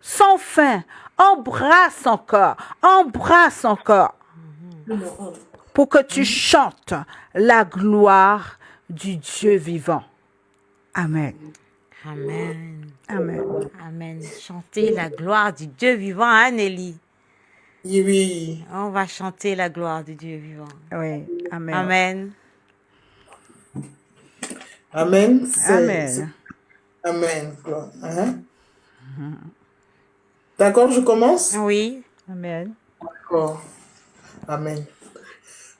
sans fin embrasse encore pour que tu chantes la gloire du Dieu vivant. Amen. Amen. Amen. Amen. Chantez la gloire du Dieu vivant, hein, Nelly? Oui. On va chanter la gloire du Dieu vivant. Oui. Amen. Amen. Amen. Amen. Amen. D'accord, je commence? Oui. Amen. D'accord. Amen.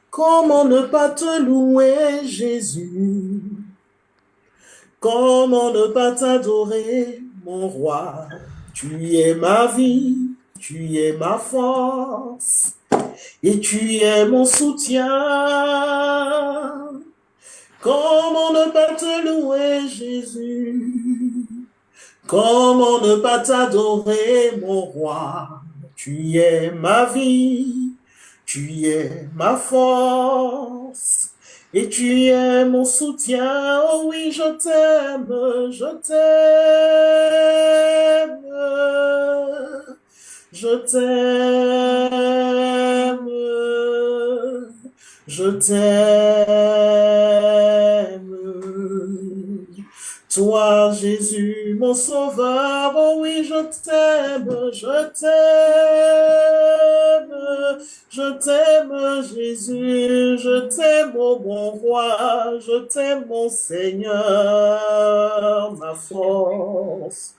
Comment ne pas te louer, Jésus? Comment ne pas t'adorer, mon roi? Tu es ma vie, tu es ma force, et tu es mon soutien. Comment ne pas te louer, Jésus? Comment ne pas t'adorer, mon roi? Tu es ma vie, tu es ma force, et tu es mon soutien. Oh oui, je t'aime, je t'aime, je t'aime, je t'aime. Toi, Jésus, mon sauveur, oh oui, je t'aime, Jésus, je t'aime, oh mon roi, je t'aime, mon Seigneur, ma force.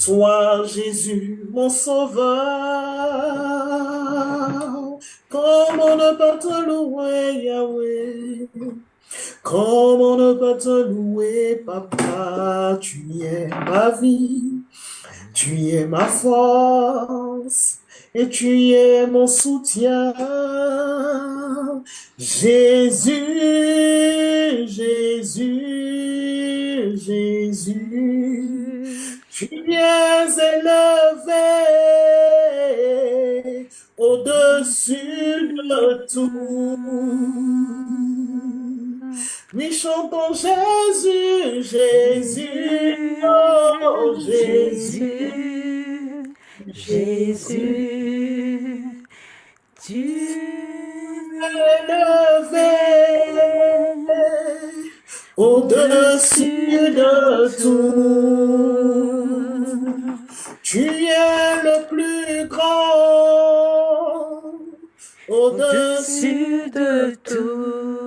Toi, Jésus, mon sauveur, comment ne pas te louer, Yahweh? Comment ne pas te louer, papa? Tu es ma vie, tu es ma force, et tu es mon soutien. Jésus, Jésus, Jésus, tu es élevé au-dessus de tout. Oui, chantons Jésus, Jésus, oh Jésus, Jésus, tu es élevé au-dessus de tout. Tu es le plus grand au-dessus de tout.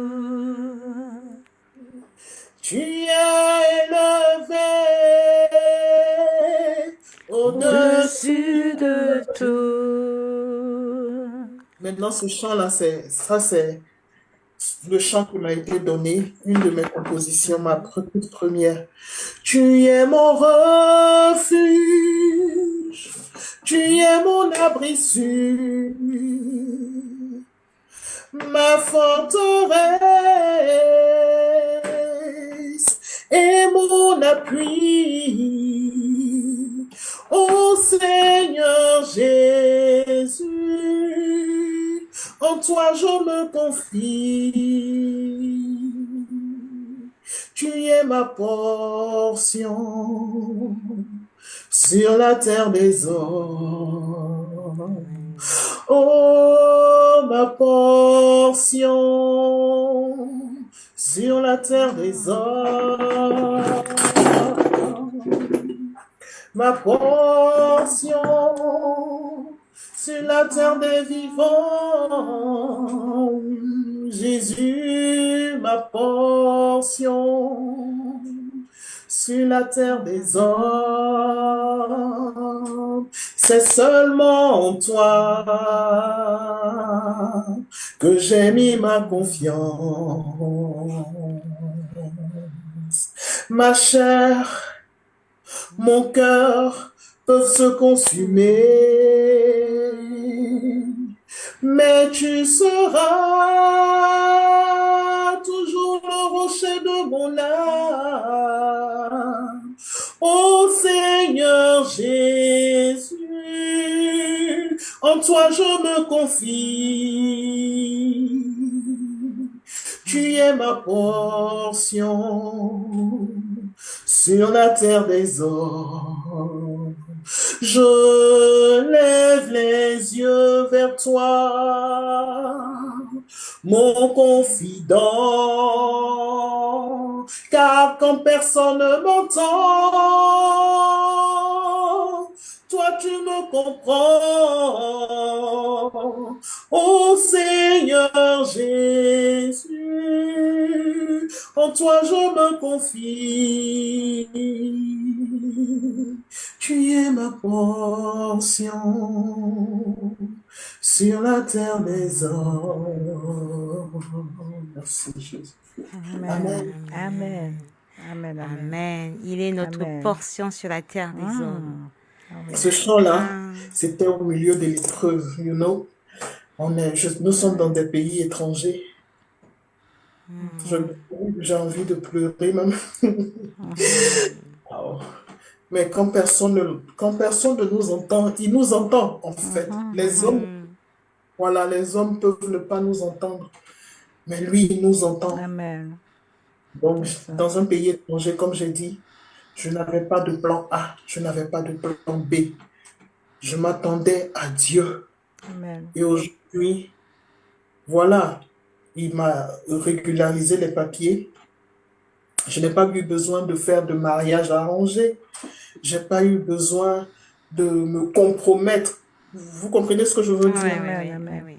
Tu es élevé au-dessus de tout. Maintenant, ce chant-là, c'est le chant qui m'a été donné, une de mes compositions, ma toute première. Tu es mon refuge, tu es mon abri sûr, ma forteresse et mon appui. Ô Seigneur Jésus, en toi je me confie. Tu es ma portion sur la terre des hommes. Oh, ma portion sur la terre des hommes. Ma portion sur la terre des vivants. Jésus, ma portion sur la terre des hommes. C'est seulement en toi que j'ai mis ma confiance. Ma chair, mon cœur peuvent se consumer, mais tu seras toujours le rocher de mon âme. Ô Seigneur Jésus, en toi je me confie. Tu es ma portion sur la terre des hommes. Je lève les yeux vers toi, mon confident, car quand personne ne m'entend, toi tu me comprends. Ô Seigneur Jésus, en toi je me confie. Tu es ma portion sur la terre des hommes. Merci Jésus. Amen. Amen. Amen. Amen. Amen. Il est notre Amen. portion sur la terre des hommes. Ce chant-là, c'était au milieu de l'épreuve, you know. Nous sommes dans des pays étrangers. J'ai envie de pleurer même. Wow. Mais quand personne ne nous entend, il nous entend en fait. Les hommes, voilà, les hommes peuvent ne pas nous entendre, mais lui, il nous entend. Amen. Donc, dans un pays étranger, comme j'ai dit, je n'avais pas de plan A, je n'avais pas de plan B. Je m'attendais à Dieu. Amen. Et aujourd'hui, voilà, il m'a régularisé les papiers. Je n'ai pas eu besoin de faire de mariage arrangé. Je n'ai pas eu besoin de me compromettre. Vous comprenez ce que je veux dire? Oui.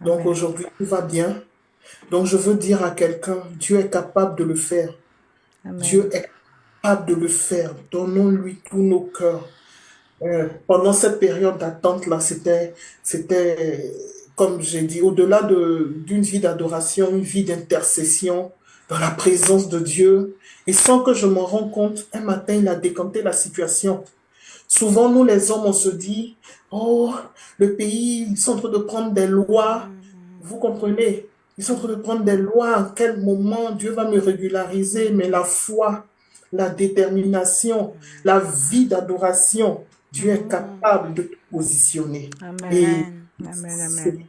Donc aujourd'hui, tout va bien. Donc je veux dire à quelqu'un, Dieu est capable de le faire. Amen. Dieu est capable de le faire. Donnons-lui tous nos cœurs. Pendant cette période d'attente-là, c'était, comme j'ai dit, au-delà d'une vie d'adoration, une vie d'intercession, dans la présence de Dieu. Et sans que je m'en rende compte, un matin, il a décanté la situation. Souvent, nous, les hommes, on se dit, oh, le pays, ils sont en train de prendre des lois. Vous comprenez? Ils sont en train de prendre des lois. À quel moment Dieu va me régulariser? Mais la foi, la détermination, la vie d'adoration, Dieu est capable de te positionner. Amen. Amen.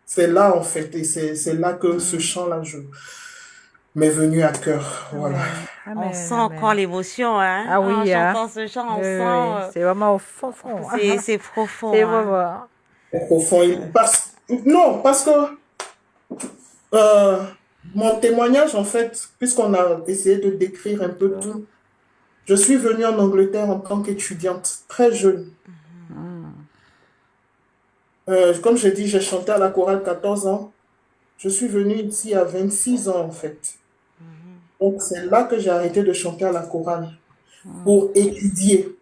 C'est là, en fait, et c'est là que ce chant-là m'est venu à cœur. Voilà. On sent encore l'émotion, hein? Ah oui, en chantant ce chant, on sent... C'est vraiment au fond. C'est profond. C'est vraiment... C'est profond. Non, parce que mon témoignage, en fait, puisqu'on a essayé de décrire un peu tout, je suis venue en Angleterre en tant qu'étudiante, très jeune. Comme je dis, j'ai chanté à la chorale 14 ans. Je suis venue ici à 26 ans, en fait. Donc, c'est là que j'ai arrêté de chanter à la chorale pour étudier.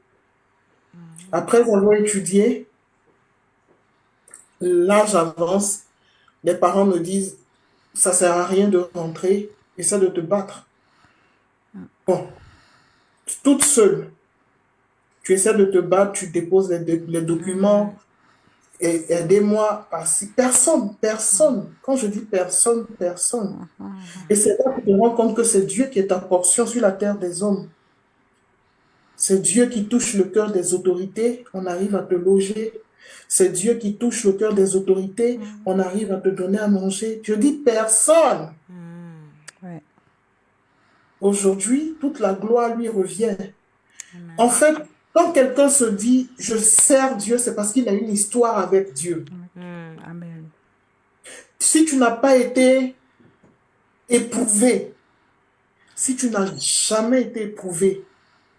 Après avoir étudié, l'âge avance, les parents me disent, ça sert à rien de rentrer, essaie de te battre. Bon, toute seule, tu essaies de te battre, tu déposes les documents, et aidez-moi par-ci. Personne. Quand je dis personne, personne. Et c'est là que tu te rends compte que c'est Dieu qui est ta portion sur la terre des hommes. C'est Dieu qui touche le cœur des autorités, on arrive à te loger. C'est Dieu qui touche le cœur des autorités, on arrive à te donner à manger. Je dis personne. Ouais. Aujourd'hui, toute la gloire lui revient. En fait, quand quelqu'un se dit « je sers Dieu », c'est parce qu'il a une histoire avec Dieu. Amen. Si tu n'as pas été éprouvé, si tu n'as jamais été éprouvé,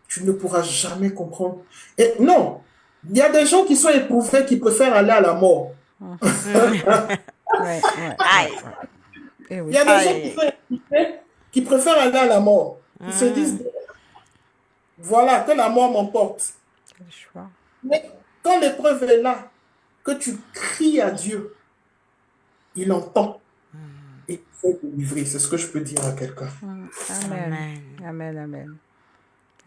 tu ne pourras jamais comprendre. Et non, il y a des gens qui sont éprouvés qui préfèrent aller à la mort. Ouais, Aïe. Eh Il oui. y a des gens qui sont éprouvés qui préfèrent aller à la mort. Ils se disent, voilà, que la mort m'emporte. Quel choix. Mais quand l'épreuve est là, que tu cries à Dieu, il entend et il fait délivrer. C'est ce que je peux dire à quelqu'un. Amen. Amen. Amen, amen.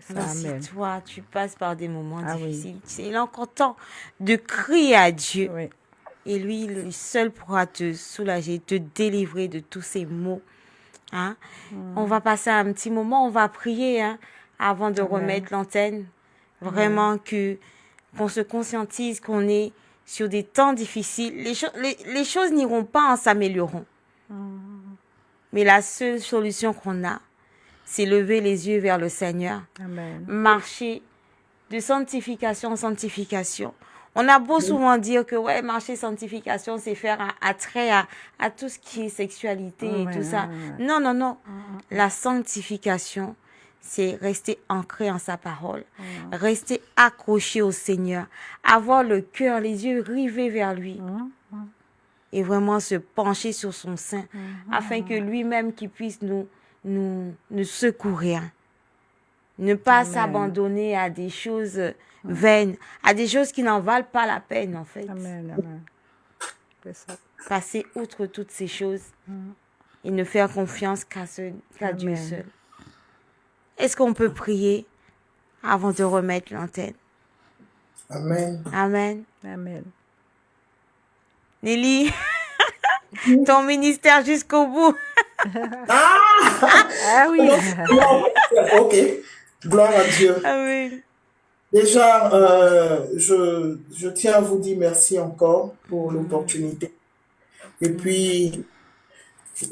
C'est ça, Mais amen. si toi, tu passes par des moments Ah oui. difficiles, il est encore temps de crier à Dieu. Oui. Et lui, lui seul pourra te soulager, te délivrer de tous ces maux. Hein? On va passer un petit moment, on va prier hein, avant de remettre l'antenne. Vraiment qu'on se conscientise qu'on est sur des temps difficiles. Les choses n'iront pas en s'améliorant. Mais la seule solution qu'on a, c'est lever les yeux vers le Seigneur. Amen. Marcher de sanctification en sanctification. On a beau souvent dire que ouais, marcher sanctification, c'est faire attrait à tout ce qui est sexualité et tout ça. Non, non, non. La sanctification, c'est rester ancré en sa parole, rester accroché au Seigneur, avoir le cœur, les yeux rivés vers lui et vraiment se pencher sur son sein afin que lui-même qui puisse nous secourir. Ne pas s'abandonner à des choses vaines, à des choses qui n'en valent pas la peine, en fait. Amen, amen. C'est ça. Passer outre toutes ces choses et ne faire confiance qu'à Dieu seul. Est-ce qu'on peut prier avant de remettre l'antenne? Amen. Amen. Amen. Nelly, ton ministère jusqu'au bout. Ah oui. Ok. Gloire à Dieu. Amen. Déjà, je tiens à vous dire merci encore pour l'opportunité. Et puis,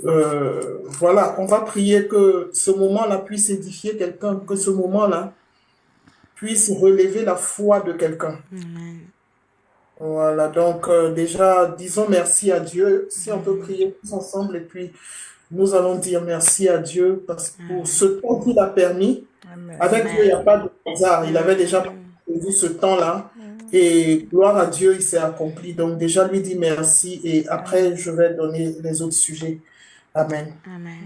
voilà, on va prier que ce moment-là puisse édifier quelqu'un, que ce moment-là puisse relever la foi de quelqu'un. Voilà, donc déjà, disons merci à Dieu. Si on peut prier tous ensemble et puis nous allons dire merci à Dieu parce que pour ce temps qu'il a permis. Amen. Avec Dieu, il n'y a pas de hasard. Il avait déjà prévu ce temps-là. Et gloire à Dieu, il s'est accompli. Donc déjà, lui dit merci. Et après, je vais donner les autres sujets. Amen. Amen.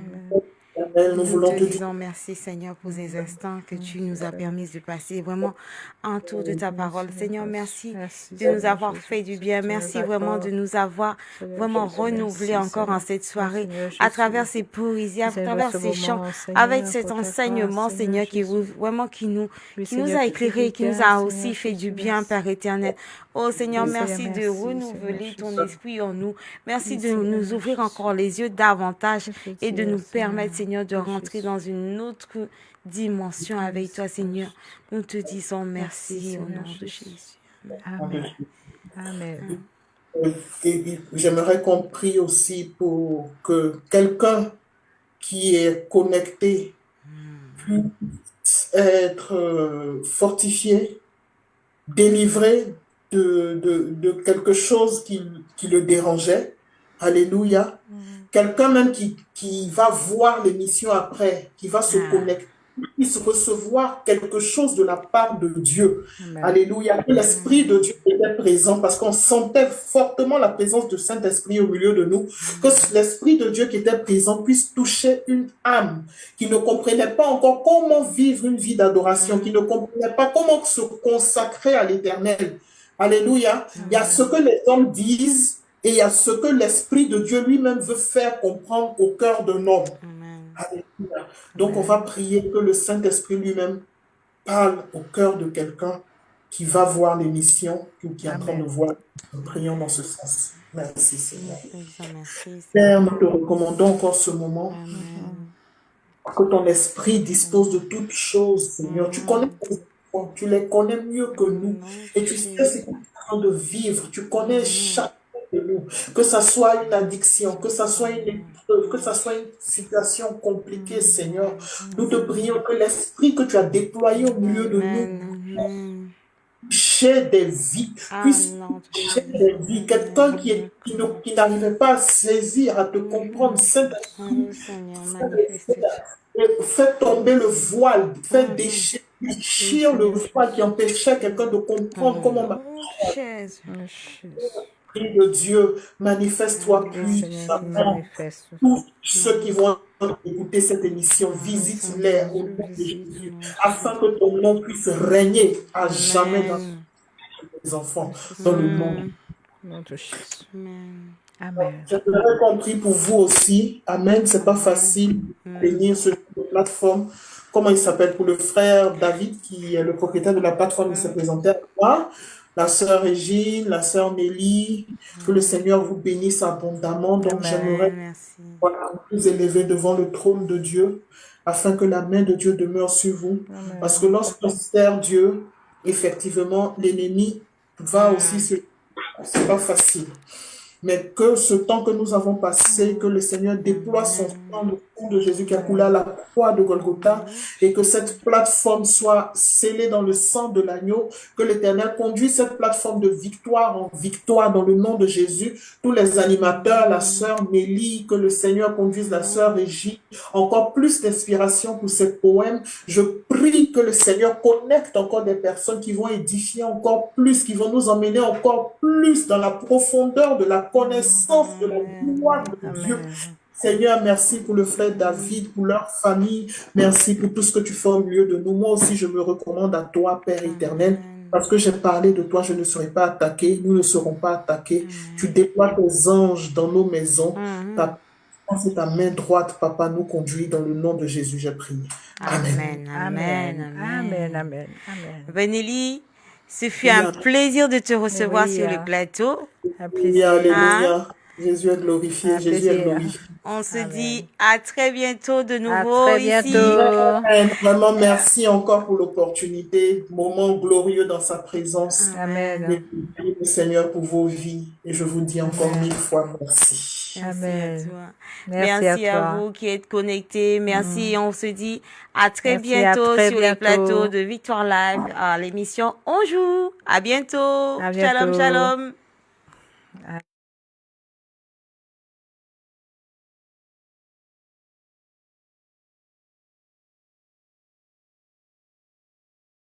Amen. Nous voulons te te dire disons merci, Seigneur, pour ces instants que tu nous as permis de passer vraiment autour de ta parole. Seigneur, merci de nous avoir fait du bien. Merci vraiment de nous avoir vraiment renouvelé encore en cette soirée à travers ces poésies, à travers ces chants, avec cet enseignement, Seigneur, qui nous a éclairés, qui nous a aussi fait du bien, Père éternel. Oh Seigneur, merci de renouveler ton esprit en nous. Merci de nous ouvrir encore les yeux davantage et de nous permettre, Seigneur, de rentrer dans une autre dimension avec toi, Seigneur. Nous te disons merci au nom de Jésus. Amen. Amen. et j'aimerais qu'on prie aussi pour que quelqu'un qui est connecté puisse être fortifié, délivré de quelque chose qui le dérangeait. Alléluia. Quelqu'un même qui va voir l'émission après, qui va se connecter, puisse recevoir quelque chose de la part de Dieu. Amen. Alléluia. Que l'Esprit de Dieu était présent parce qu'on sentait fortement la présence du Saint-Esprit au milieu de nous. Que l'Esprit de Dieu qui était présent puisse toucher une âme qui ne comprenait pas encore comment vivre une vie d'adoration, qui ne comprenait pas comment se consacrer à l'Éternel. Alléluia. Il y a ce que les hommes disent et il y a ce que l'Esprit de Dieu lui-même veut faire comprendre au cœur d'un homme. Alléluia. Donc, on va prier que le Saint-Esprit lui-même parle au cœur de quelqu'un qui va voir l'émission ou qui est en train de voir. Nous prions dans ce sens. Merci, Seigneur. Père, nous te recommandons encore ce moment. Que ton esprit dispose de toutes choses, Seigneur. Tu connais tes enfants, tu les connais mieux que nous. Et tu sais ce qu'ils sont en train de vivre. Tu connais chacun de nous. Que ça soit une addiction, que ça soit une épreuve, que ça soit une situation compliquée, Seigneur. Nous te prions que l'esprit que tu as déployé au milieu de nous toucher des vies, puisse toucher des vies. Quelqu'un qui n'arrivait pas à saisir, à te comprendre, Saint-Esprit, fais tomber le voile, fais déchirer le voile qui empêchait quelqu'un de comprendre comment marcher. De Dieu, manifeste-toi puissamment. Tous ceux qui vont écouter cette émission, visite-les au nom de Jésus, afin que ton nom puisse régner à jamais dans les enfants, dans le monde. Amen. J'aimerais qu'on prie pour vous aussi. Amen. C'est pas facile de venir sur la plateforme. Comment il s'appelle? Pour le frère David, qui est le propriétaire de la plateforme, il s'est présenté à moi. La sœur Régine, la sœur Mélie, que le Seigneur vous bénisse abondamment. Donc, j'aimerais vous élever devant le trône de Dieu, afin que la main de Dieu demeure sur vous. Amen. Parce que lorsqu'on sert Dieu, effectivement, l'ennemi va aussi se... C'est pas facile. Mais que ce temps que nous avons passé, que le Seigneur déploie son sang, le sang de Jésus qui a coulé à la croix de Golgotha, et que cette plateforme soit scellée dans le sang de l'agneau, que l'Éternel conduise cette plateforme de victoire en victoire dans le nom de Jésus. Tous les animateurs, la sœur Mélie, que le Seigneur conduise la sœur Régie, encore plus d'inspiration pour ces poèmes. Je prie que le Seigneur connecte encore des personnes qui vont édifier encore plus, qui vont nous emmener encore plus dans la profondeur de la connaissance de la gloire de Dieu. Seigneur, merci pour le frère David, pour leur famille. Merci pour tout ce que tu fais au milieu de nous. Moi aussi, je me recommande à toi, Père éternel, parce que j'ai parlé de toi, je ne serai pas attaqué, nous ne serons pas attaqués. Tu déploies tes anges dans nos maisons. C'est ta main droite, Papa, nous conduit dans le nom de Jésus, j'ai prié. Amen. Benelli, ce fut un plaisir de te recevoir sur le plateau. Un plaisir. Alléluia. Jésus est glorifié. Jésus est glorifié. On se dit à très bientôt de nouveau ici. Vraiment, merci encore pour l'opportunité. Moment glorieux dans sa présence. Amen. Merci le Seigneur pour vos vies. Et je vous dis encore 1000 fois merci. Amen. Merci à vous qui êtes connectés. Merci. On se dit à très bientôt sur les plateaux de Victoire Live à l'émission On Joue. À bientôt. Shalom, shalom.